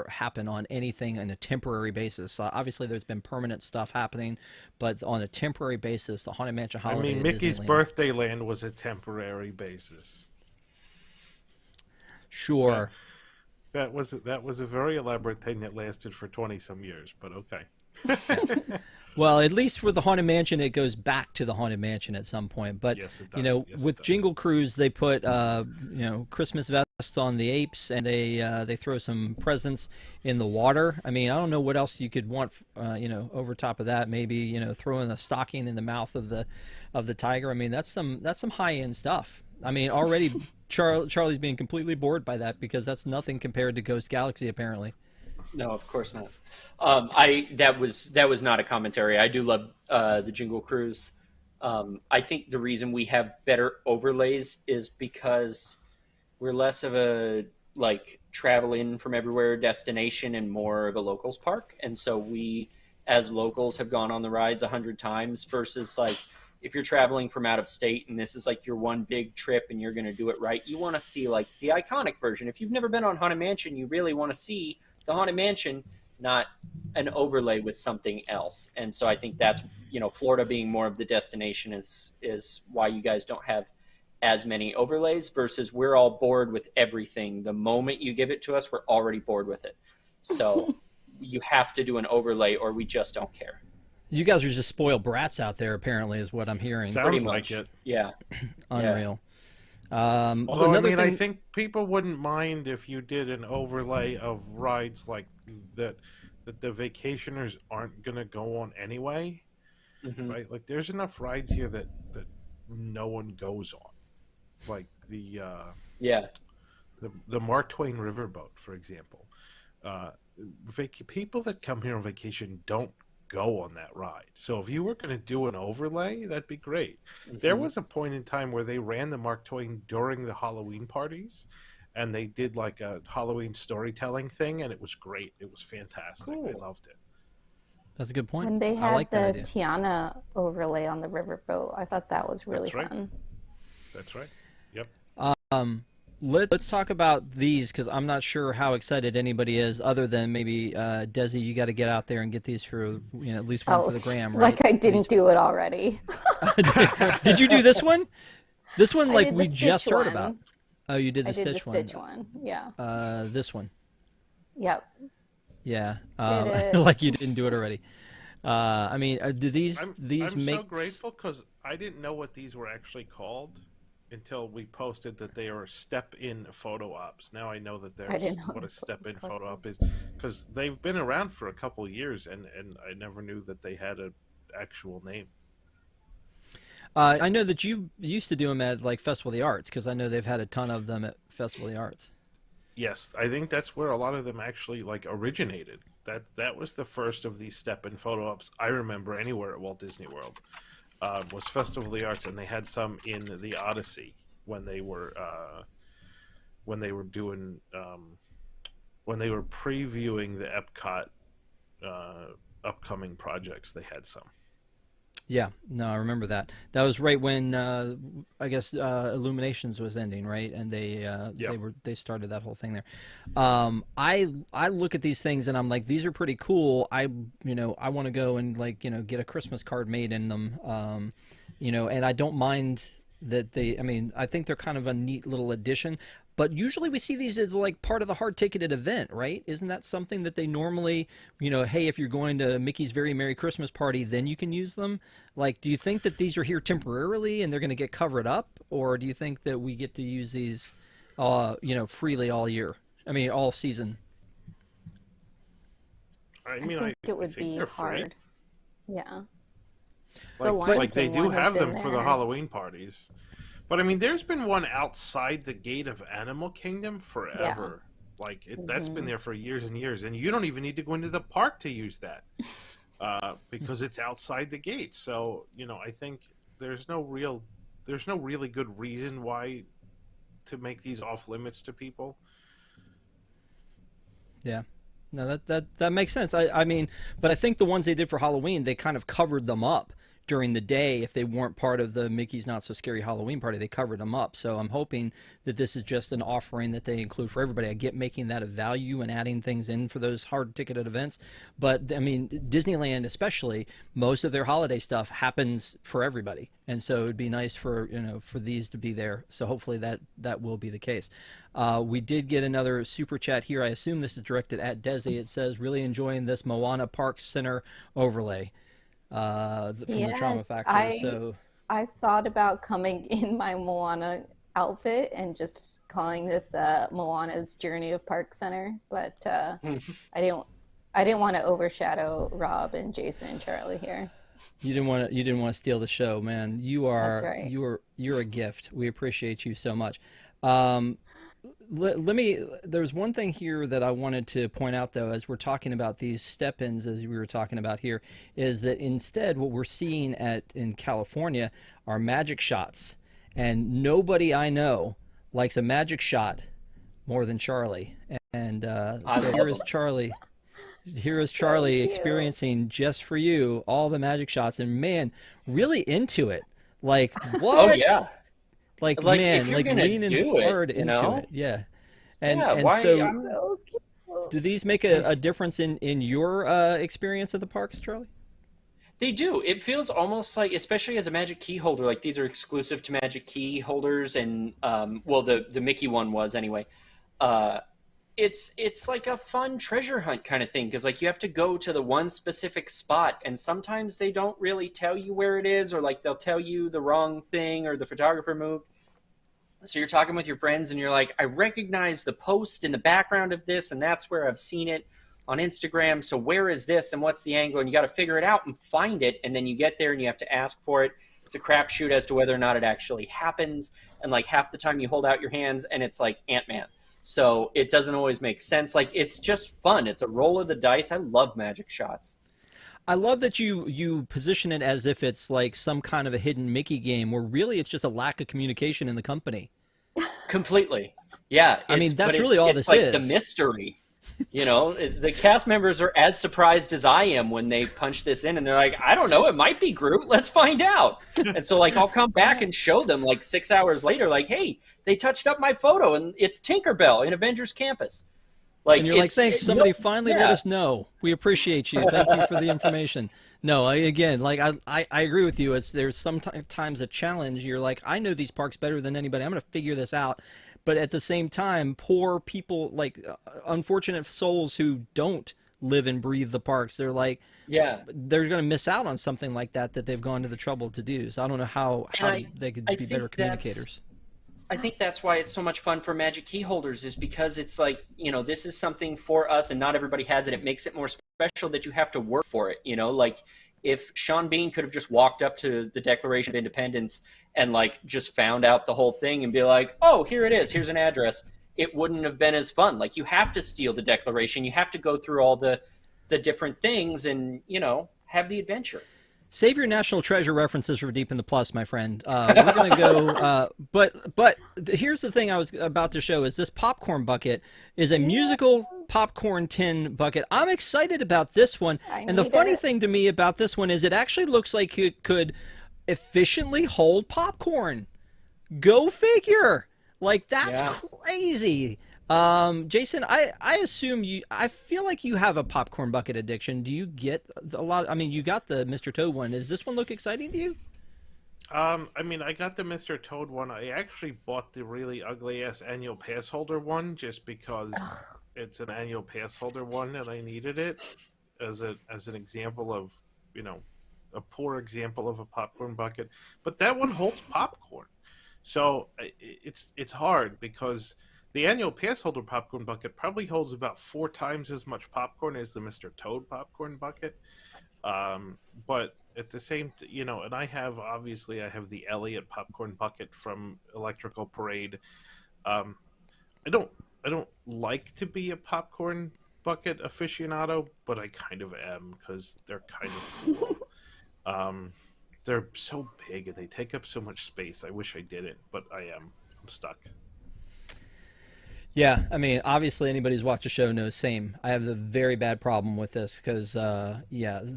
happen on anything on a temporary basis. Obviously, there's been permanent stuff happening, but on a temporary basis, the Haunted Mansion Holiday. I mean, Mickey's Birthday Land was a temporary basis. Sure. That was a very elaborate thing that lasted for 20-some years, but okay. Well, at least for the Haunted Mansion, it goes back to the Haunted Mansion at some point. But yes, it does. Yes, with Jingle Cruise, they put Christmas vests on the apes, and they throw some presents in the water. I mean, I don't know what else you could want, over top of that. Maybe throwing a stocking in the mouth of the tiger. I mean, that's some high end stuff. I mean, already Charlie's being completely bored by that because that's nothing compared to Ghost Galaxy, apparently. No, of course not. That was not a commentary. I do love the Jingle Cruise. I think the reason we have better overlays is because we're less of a travel in from everywhere destination and more of a locals park, and so we as locals have gone on the rides 100 times versus if you're traveling from out of state and this is your one big trip and you're going to do it right, you want to see the iconic version. If you've never been on Haunted Mansion, you really want to see the Haunted Mansion, not an overlay with something else. And so I think that's, Florida being more of the destination is why you guys don't have as many overlays versus we're all bored with everything. The moment you give it to us, we're already bored with it. So you have to do an overlay or we just don't care. You guys are just spoiled brats out there, apparently, is what I'm hearing. Sounds like it. Yeah. Unreal. Although, I think people wouldn't mind if you did an overlay of rides like that the vacationers aren't going to go on anyway. Mm-hmm. Right? There's enough rides here that no one goes on. Like the Mark Twain Riverboat, for example. People that come here on vacation don't go on that ride. So if you were going to do an overlay, that'd be great. Mm-hmm. There was a point in time where they ran the Mark Twain during the Halloween parties, and they did like a Halloween storytelling thing, and it was great. It was fantastic. Cool. I loved it. That's a good point. When they I had like that the idea. Tiana overlay on the riverboat, I thought that was really That's right. fun. That's right. Yep. Let's talk about these, because I'm not sure how excited anybody is, other than maybe Desi. You got to get out there and get these for at least one for the gram, right? Like I didn't do it already. Did you do this one? This one, I like did the we just Stitch heard one. about. Oh, you did the I did the Stitch Stitch one. Yeah. This one. Yep. Yeah. Did it. Like you didn't do it already. I mean, do these I'm make? so grateful because I didn't know what these were actually called until we posted that they are step-in photo ops. Now I know that I didn't there's know what a that's what step-in it's called. photo op is, because they've been around for a couple of years, and I never knew that they had an actual name. I know that you used to do them at like Festival of the Arts, because I know they've had a ton of them at Festival of the Arts. Yes, I think that's where a lot of them actually like originated. That was the first of these step-in photo ops I remember anywhere at Walt Disney World. Was Festival of the Arts, and they had some in the Odyssey when they were doing when they were previewing the Epcot upcoming projects. They had some. Yeah, no, I remember that. That was right when I guess Illuminations was ending, right? And they started that whole thing there. I look at these things and I'm like, these are pretty cool. I want to go and get a Christmas card made in them. And I don't mind that I think they're kind of a neat little addition. But usually we see these as like part of the hard-ticketed event, right? Isn't that something that they normally, hey, if you're going to Mickey's Very Merry Christmas Party, then you can use them? Like, do you think that these are here temporarily and they're going to get covered up? Or do you think that we get to use these, freely all year? All season? I think it would be they're free. hard. Yeah. Like they do one has have them been for the there. Halloween parties. But there's been one outside the gate of Animal Kingdom forever. Yeah. That's been there for years and years, and you don't even need to go into the park to use that because it's outside the gate. So I think there's no really good reason why to make these off limits to people. Yeah. No, that makes sense. But I think the ones they did for Halloween, they kind of covered them up during the day. If they weren't part of the Mickey's Not So Scary Halloween party, they covered them up. So I'm hoping that this is just an offering that they include for everybody. I get making that a value and adding things in for those hard ticketed events, but Disneyland especially, most of their holiday stuff happens for everybody, and so it'd be nice for for these to be there. So hopefully that will be the case. We did get another super chat here. I assume this is directed at Desi. It says, really enjoying this Moana ParksCenter overlay from the Trauma Factor. I thought about coming in my Moana outfit and just calling this Moana's Journey of ParksCenter, but I didn't want to overshadow Rob and Jason and Charlie here. You didn't want to steal the show, man. That's right. You're a gift. We appreciate you so much. There's one thing here that I wanted to point out, though, as we're talking about these step-ins, as we were talking about here, is that instead what we're seeing in California are magic shots. And nobody I know likes a magic shot more than Charlie. And so here is Charlie. Here is Charlie experiencing just for you all the magic shots, and man, really into it. Like, what? Oh yeah. Like man, leaning hard into it. Yeah. And so do these make a difference in your experience at the parks, Charlie? They do. It feels almost like, especially as a Magic Key holder, like these are exclusive to Magic Key holders, and the Mickey one was anyway. It's like a fun treasure hunt kind of thing, because like you have to go to the one specific spot, and sometimes they don't really tell you where it is, or like they'll tell you the wrong thing, or the photographer moved. So you're talking with your friends and you're like, I recognize the post in the background of this, and that's where I've seen it on Instagram. So where is this and what's the angle? And you got to figure it out and find it. And then you get there and you have to ask for it. It's a crapshoot as to whether or not it actually happens. And like half the time you hold out your hands and it's like Ant-Man. So it doesn't always make sense. Like, it's just fun. It's a roll of the dice. I love magic shots. I love that you position it as if it's like some kind of a hidden Mickey game, where really it's just a lack of communication in the company. Completely. Yeah, I mean, that's but really all it's this like is. the mystery. You know, the cast members are as surprised as I am when they punch this in, and they're like, I don't know, it might be Groot. Let's find out. And so, like, I'll come back and show them, like, 6 hours later, like, hey, they touched up my photo, and it's Tinkerbell in Avengers Campus. Like, And you're like, thanks, somebody finally let us know. We appreciate you. Thank you for the information. No, again, like, I agree with you. There's sometimes a challenge. You're like, I know these parks better than anybody. I'm going to figure this out. But at the same time, poor people, like unfortunate souls who don't live and breathe the parks, they're like, they're going to miss out on something like that they've gone to the trouble to do. So I don't know how they could be better communicators. I think that's why it's so much fun for Magic Key holders, is because it's like, you know, this is something for us and not everybody has it. It makes it more special that you have to work for it, you know, like if Sean Bean could have just walked up to the Declaration of Independence and like just found out the whole thing and be like, oh, here it is, here's an address, it wouldn't have been as fun. Like, you have to steal the Declaration, you have to go through all the different things and, you know, have the adventure. Save your National Treasure references for Deep in the Plus, my friend. We're going to go, but here's the thing I was about to show is this popcorn bucket is a musical popcorn tin bucket. I'm excited about this one. And the funny thing to me about this one is it actually looks like it could efficiently hold popcorn. Go figure. Like, that's crazy. Jason, I assume I feel like you have a popcorn bucket addiction. Do you get a lot? I mean, you got the Mr. Toad one. Does this one look exciting to you? I mean, I got the Mr. Toad one. I actually bought the really ugly ass annual pass holder one just because it's an annual pass holder one and I needed it as an example of, you know, a poor example of a popcorn bucket. But that one holds popcorn. So it's hard because the annual pass holder popcorn bucket probably holds about 4 times as much popcorn as the Mr. Toad popcorn bucket. But at the same, you know, and I have the Elliott popcorn bucket from Electrical Parade. I don't like to be a popcorn bucket aficionado, but I kind of am because they're kind of cool. They're so big and they take up so much space. I wish I didn't, but I'm stuck. Yeah, I mean, obviously anybody who's watched the show knows same. I have a very bad problem with this because,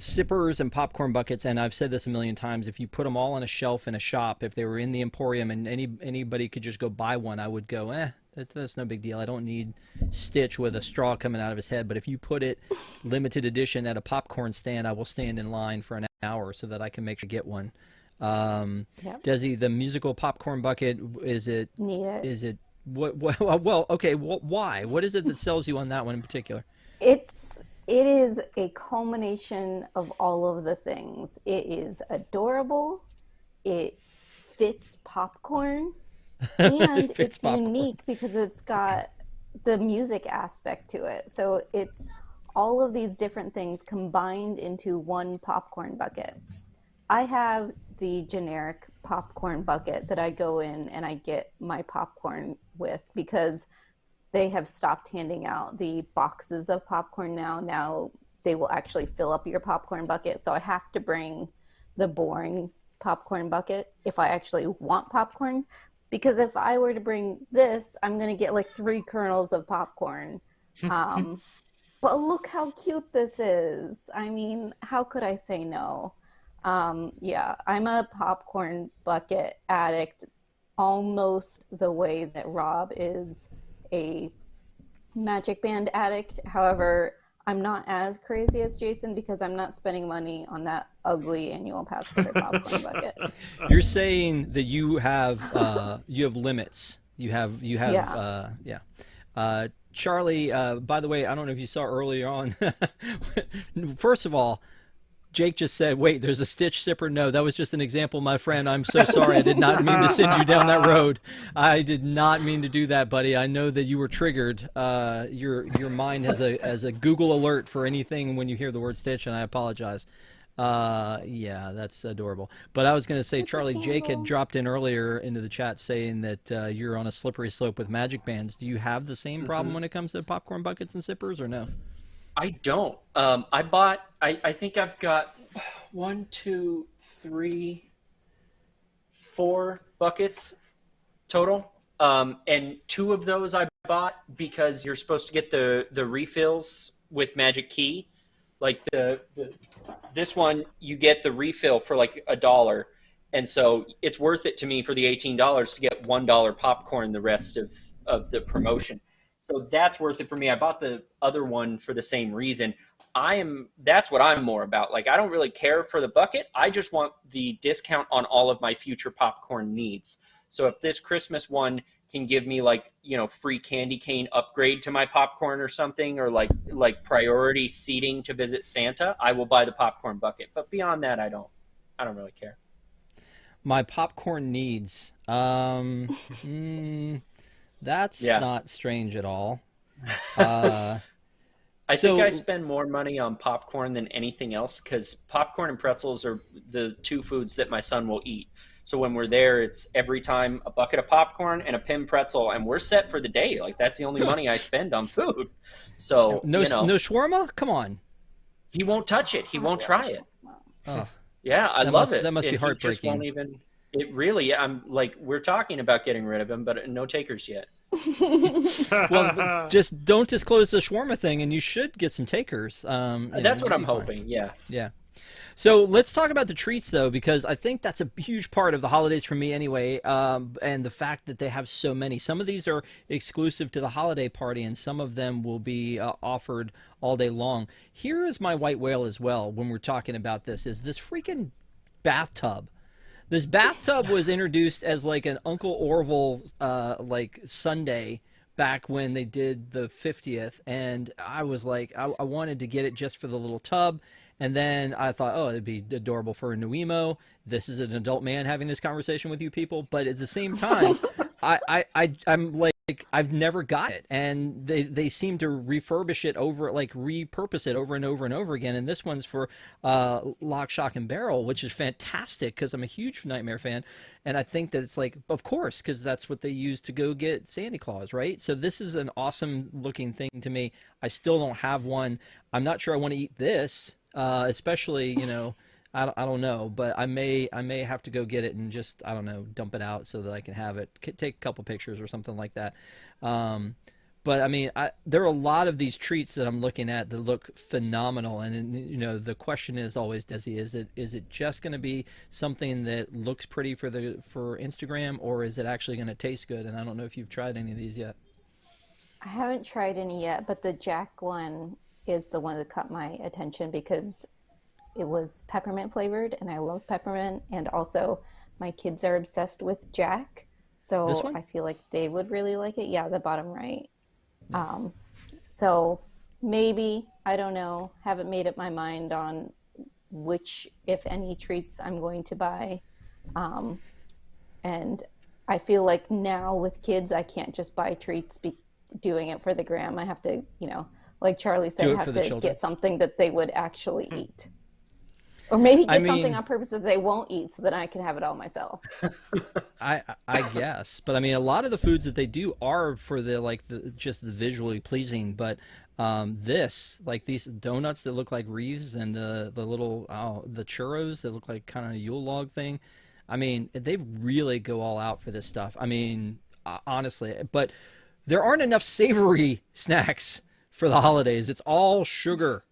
sippers and popcorn buckets, and I've said this a million times, if you put them all on a shelf in a shop, if they were in the Emporium and anybody could just go buy one, I would go, that's no big deal. I don't need Stitch with a straw coming out of his head. But if you put it limited edition at a popcorn stand, I will stand in line for an hour so that I can make sure to get one. Desi, the musical popcorn bucket, is it? Why? What is it that sells you on that one in particular? It is a culmination of all of the things. It is adorable. It fits popcorn. And it's popcorn. Unique because it's got the music aspect to it. So it's all of these different things combined into one popcorn bucket. I have the generic popcorn bucket that I go in and I get my popcorn with because they have stopped handing out the boxes of popcorn now. Now they will actually fill up your popcorn bucket. So I have to bring the boring popcorn bucket if I actually want popcorn. Because if I were to bring this, I'm going to get like 3 kernels of popcorn. But look how cute this is. I mean, how could I say no? I'm a popcorn bucket addict almost the way that Rob is a Magic Band addict. However, I'm not as crazy as Jason because I'm not spending money on that ugly annual pass holder popcorn bucket. You're saying that you have limits. You have Charlie, by the way, I don't know if you saw earlier on. First of all, Jake just said, wait, there's a Stitch sipper? No, that was just an example, my friend. I'm so sorry. I did not mean to send you down that road. I did not mean to do that, buddy. I know that you were triggered. Your mind has a Google alert for anything when you hear the word Stitch, and I apologize. That's adorable. But I was going to say, Charlie, Jake had dropped in earlier into the chat saying that you're on a slippery slope with Magic Bands. Do you have the same problem when it comes to popcorn buckets and sippers, or no? I don't. I think I've got 1, 2, 3, 4 buckets total. And 2 of those I bought because you're supposed to get the refills with Magic Key. Like this one, you get the refill for like $1. And so it's worth it to me for the $18 to get $1 popcorn the rest of the promotion. So that's worth it for me. I bought the other one for the same reason. That's what I'm more about. Like, I don't really care for the bucket. I just want the discount on all of my future popcorn needs. So if this Christmas one can give me like, free candy cane upgrade to my popcorn or something, or like priority seating to visit Santa, I will buy the popcorn bucket. But beyond that, I don't really care. My popcorn needs. That's not strange at all. I think I spend more money on popcorn than anything else because popcorn and pretzels are the 2 foods that my son will eat. So when we're there, it's every time a bucket of popcorn and a pin pretzel, and we're set for the day. Like, that's the only money I spend on food. So no shawarma? Come on. He won't touch it. He won't try it. Oh. I love it. That must be heartbreaking. He just won't even. It really. I'm like, we're talking about getting rid of him, but no takers yet. Well, just don't disclose the shawarma thing, and you should get some takers. That's what I'm hoping. Yeah. So let's talk about the treats, though, because I think that's a huge part of the holidays for me anyway, and the fact that they have so many. Some of these are exclusive to the holiday party, and some of them will be offered all day long. Here is my white whale as well when we're talking about this, is this freaking bathtub. This bathtub was introduced as like an Uncle Orville like Sunday back when they did the 50th, and I was like, I wanted to get it just for the little tub, and then I thought, oh, it'd be adorable for a new emo. This is an adult man having this conversation with you people, but at the same time, I'm like, I've never got it, and they seem to repurpose it over and over and over again. And this one's for Lock, Shock, and Barrel, which is fantastic because I'm a huge Nightmare fan, and I think that it's like, of course, because that's what they use to go get Santa Claus, right? So this is an awesome looking thing to me. I still don't have one. I'm not sure I want to eat this, especially I don't know, but I may have to go get it and just, I don't know, dump it out so that I can have it, take a couple pictures or something like that. But I mean, there are a lot of these treats that I'm looking at that look phenomenal, and the question is always, Desi, is it just going to be something that looks pretty for Instagram, or is it actually going to taste good? And I don't know if you've tried any of these yet. I haven't tried any yet, but the Jack one is the one that caught my attention because it was peppermint flavored, and I love peppermint, and also my kids are obsessed with Jack, so I feel like they would really like it. Yeah, the bottom right. So maybe, I don't know, haven't made up my mind on which, if any, treats I'm going to buy. And I feel like now with kids, I can't just buy treats doing it for the gram. I have to, like Charlie said, have to get something that they would actually eat. Or maybe get something on purpose that they won't eat so that I can have it all myself. I guess. But I mean, a lot of the foods that they do are for just the visually pleasing. But these donuts that look like wreaths, and the little the churros that look like kind of a Yule log thing. I mean, they really go all out for this stuff. I mean, honestly. But there aren't enough savory snacks for the holidays. It's all sugar.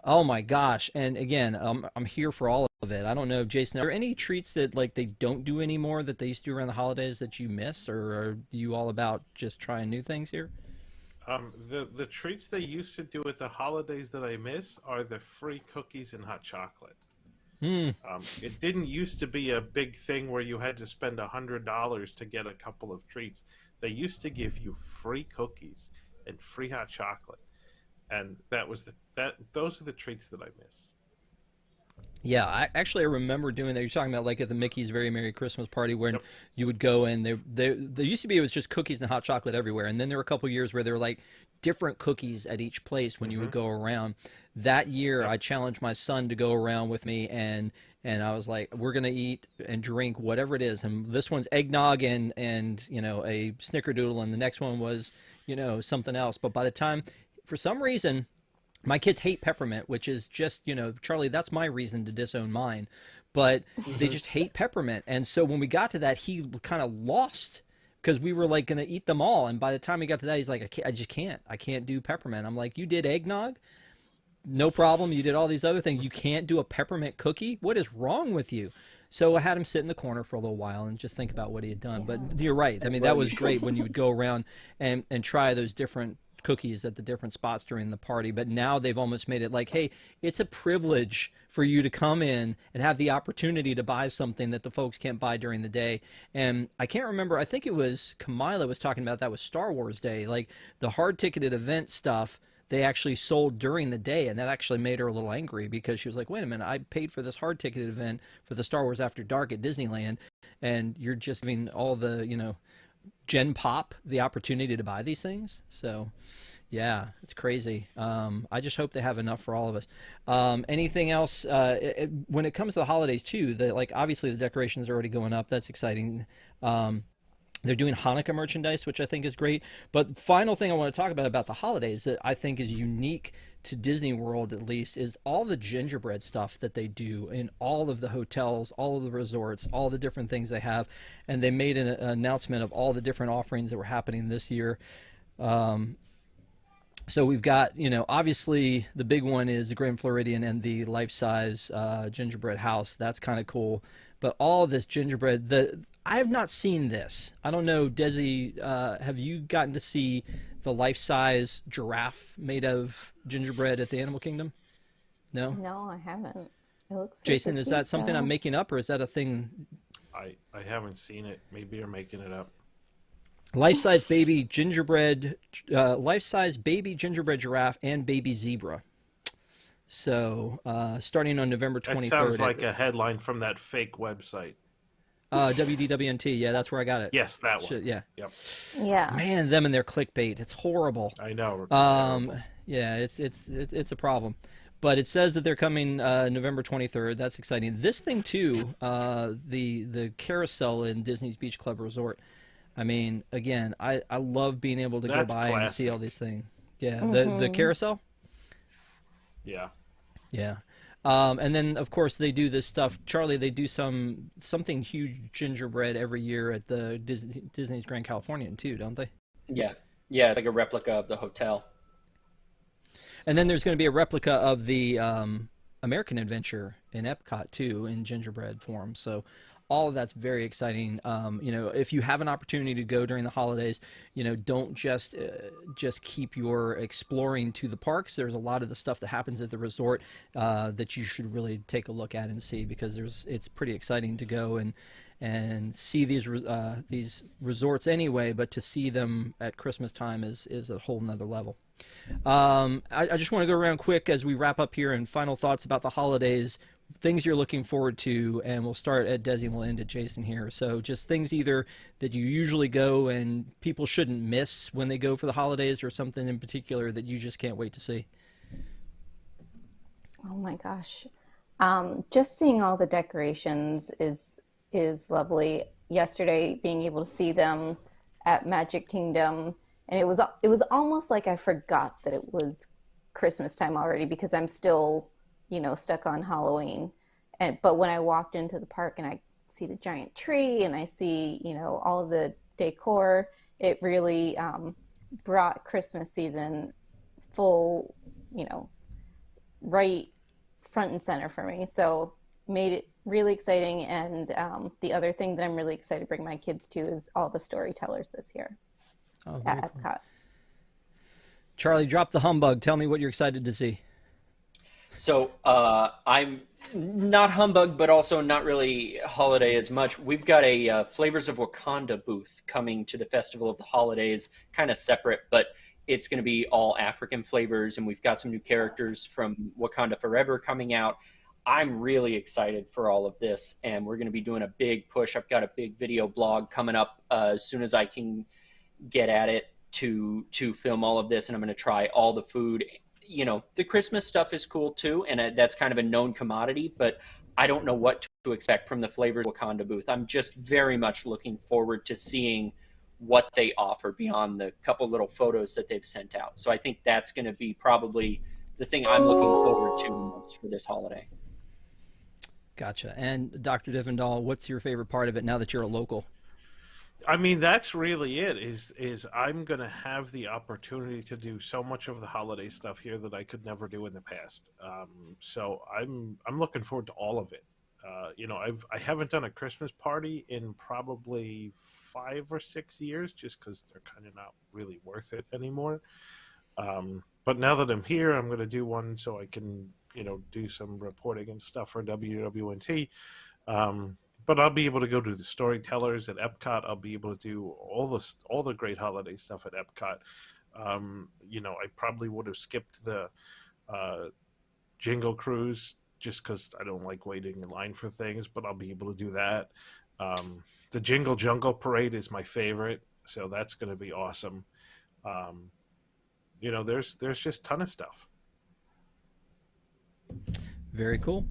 Oh my gosh. And again, I'm here for all of it. I don't know, Jason, are there any treats that they don't do anymore that they used to do around the holidays that you miss, or are you all about just trying new things here? The treats they used to do at the holidays that I miss are the free cookies and hot chocolate. It didn't used to be a big thing where you had to spend $100 to get a couple of treats. They used to give you free cookies and free hot chocolate. And those are the treats that I miss. Yeah, I remember doing that. You're talking about like at the Mickey's Very Merry Christmas Party, when you would go and there used to be, it was just cookies and hot chocolate everywhere. And then there were a couple years where there were like different cookies at each place when you would go around. That year, I challenged my son to go around with me, and I was like, we're going to eat and drink whatever it is. And this one's eggnog and a snickerdoodle, and the next one was, something else. But by the time, for some reason, my kids hate peppermint, which is just, Charlie, that's my reason to disown mine. But they just hate peppermint. And so when we got to that, he kind of lost because we were like going to eat them all. And by the time we got to that, he's like, I can't do peppermint. I'm like, you did eggnog? No problem. You did all these other things. You can't do a peppermint cookie? What is wrong with you? So I had him sit in the corner for a little while and just think about what he had done. But you're right. I mean, that was great when you would go around and try those different cookies at the different spots during the party. But now they've almost made it like, hey, it's a privilege for you to come in and have the opportunity to buy something that the folks can't buy during the day. And I can't remember, I think it was Kamila was talking about that with Star Wars Day, like the hard ticketed event stuff they actually sold during the day, and that actually made her a little angry because she was like, wait a minute, I paid for this hard ticketed event for the Star Wars After Dark at Disneyland, and you're just giving all the, Gen Pop the opportunity to buy these things. So yeah, it's crazy. I just hope they have enough for all of us. Anything else when it comes to the holidays too, obviously the decorations are already going up. That's exciting. They're doing Hanukkah merchandise, which I think is great. But final thing I want to talk about the holidays that I think is unique to Disney World, at least, is all the gingerbread stuff that they do in all of the hotels, all of the resorts, all the different things they have. And they made an announcement of all the different offerings that were happening this year. So we've got, obviously the big one is the Grand Floridian and the life-size gingerbread house. That's kind of cool. But all this gingerbread, I have not seen this. I don't know, Desi, have you gotten to see the life-size giraffe made of gingerbread at the Animal Kingdom? No? No, I haven't. It looks Jason, is that something I'm making up, or is that a thing? I haven't seen it. Maybe you're making it up. Life-size baby gingerbread, life-size baby gingerbread giraffe and baby zebra. So starting on November 23rd. That sounds like a headline from that fake website. WDWNT, yeah, that's where I got it. Yes, that one. Yeah. Yep. Yeah. Man, them and their clickbait, it's horrible. I know. It's terrible. Yeah, it's a problem. But it says that they're coming November 23rd. That's exciting. This thing too, the carousel in Disney's Beach Club Resort. I mean, again, I love being able to go by and see all these things. Yeah, the carousel. Yeah. Yeah. And then, of course, they do this stuff. Charlie, they do something huge gingerbread every year at the Disney's Grand Californian, too, don't they? Yeah. Yeah, like a replica of the hotel. And then there's going to be a replica of the American Adventure in Epcot, too, in gingerbread form. So all of that's very exciting. If you have an opportunity to go during the holidays, don't just keep your exploring to the parks. There's a lot of the stuff that happens at the resort that you should really take a look at and see, because it's pretty exciting to go and see these resorts anyway, but to see them at Christmas time is a whole nother level. I just want to go around quick as we wrap up here and final thoughts about the holidays. Things you're looking forward to, and we'll start at Desi and we'll end at Jason here. So just things either that you usually go and people shouldn't miss when they go for the holidays, or something in particular that you just can't wait to see. Oh my gosh. Just seeing all the decorations is lovely. Yesterday, being able to see them at Magic Kingdom, and it was almost like I forgot that it was Christmas time already, because I'm still stuck on Halloween. But when I walked into the park and I see the giant tree and I see, all of the decor, it really brought Christmas season full, right front and center for me. So made it really exciting. And the other thing that I'm really excited to bring my kids to is all the storytellers this year at Epcot. Cool. Charlie, drop the humbug. Tell me what you're excited to see. So I'm not humbug, but also not really holiday as much. We've got a Flavors of Wakanda booth coming to the Festival of the Holidays, kind of separate, but it's going to be all African flavors, and we've got some new characters from Wakanda Forever coming out. I'm really excited for all of this, and we're going to be doing a big push. I've got a big video blog coming up as soon as I can get at it to film all of this, and I'm going to try all the food. The Christmas stuff is cool too, and that's kind of a known commodity, but I don't know what to expect from the Flavors Wakanda booth. I'm just very much looking forward to seeing what they offer beyond the couple little photos that they've sent out. So I think that's going to be probably the thing I'm looking forward to most for this holiday. Gotcha. And Dr. Divendahl, what's your favorite part of it now that you're a local? I mean, that's really it. Is I'm gonna have the opportunity to do so much of the holiday stuff here that I could never do in the past. So I'm looking forward to all of it. You know, I haven't done a Christmas party in probably 5 or 6 years, just because they're kind of not really worth it anymore. But now that I'm here, I'm gonna do one so I can, you know, do some reporting and stuff for WWNT. But I'll be able to go to the storytellers at Epcot. I'll be able to do all the great holiday stuff at Epcot. You know, I probably would have skipped the Jingle Cruise just because I don't like waiting in line for things, but I'll be able to do that. The Jingle Jungle Parade is my favorite, so that's going to be awesome. You know, there's just a ton of stuff. Very cool.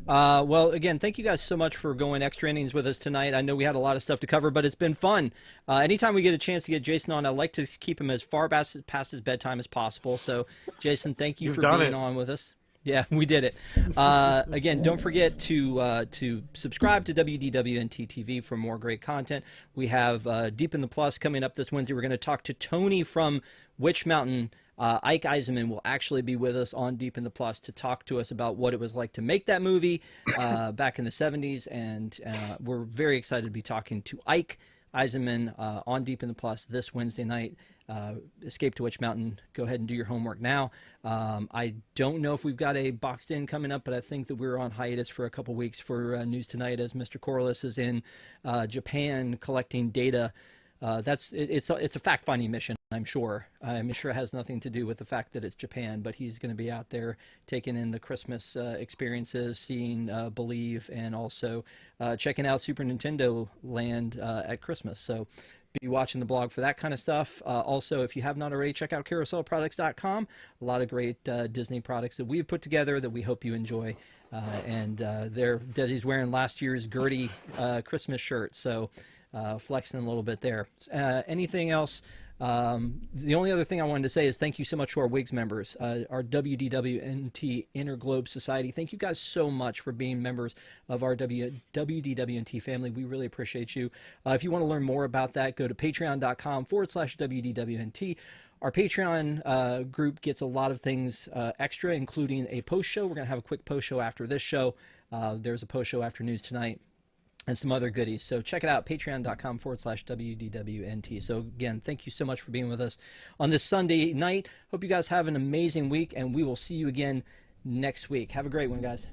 Well, again, thank you guys so much for going extra innings with us tonight. I know we had a lot of stuff to cover, but it's been fun. Anytime we get a chance to get Jason on, I like to keep him as far past his bedtime as possible. So, Jason, thank you for being on with us. Yeah, we did it. Again, don't forget to subscribe to WDWNT TV for more great content. We have Deep in the Plus coming up this Wednesday. We're going to talk to Tony from Witch Mountain. Ike Eisenman will actually be with us on Deep in the Plus to talk to us about what it was like to make that movie back in the 70s. And we're very excited to be talking to Ike Eisenman on Deep in the Plus this Wednesday night. Escape to Witch Mountain. Go ahead and do your homework now. I don't know if we've got a boxed in coming up, but I think that we're on hiatus for a couple weeks for News Tonight as Mr. Corliss is in Japan collecting data. It's a fact-finding mission, I'm sure. I'm sure it has nothing to do with the fact that it's Japan, but he's going to be out there taking in the Christmas experiences, seeing Believe, and also checking out Super Nintendo Land at Christmas. So be watching the blog for that kind of stuff. Also, if you have not already, check out carouselproducts.com. A lot of great Disney products that we've put together that we hope you enjoy. And Desi's wearing last year's Gertie Christmas shirt, so flexing a little bit there. Anything else? The only other thing I wanted to say is thank you so much to our WIGS members, our WDWNT Interglobe Society. Thank you guys so much for being members of our WDWNT family. We really appreciate you. If you want to learn more about that, go to patreon.com/WDWNT. Our Patreon group gets a lot of things extra, including a post show. We're going to have a quick post show after this show. There's a post show after News Tonight, and some other goodies. So check it out, patreon.com/WDWNT. So again, thank you so much for being with us on this Sunday night. Hope you guys have an amazing week, and we will see you again next week. Have a great one, guys.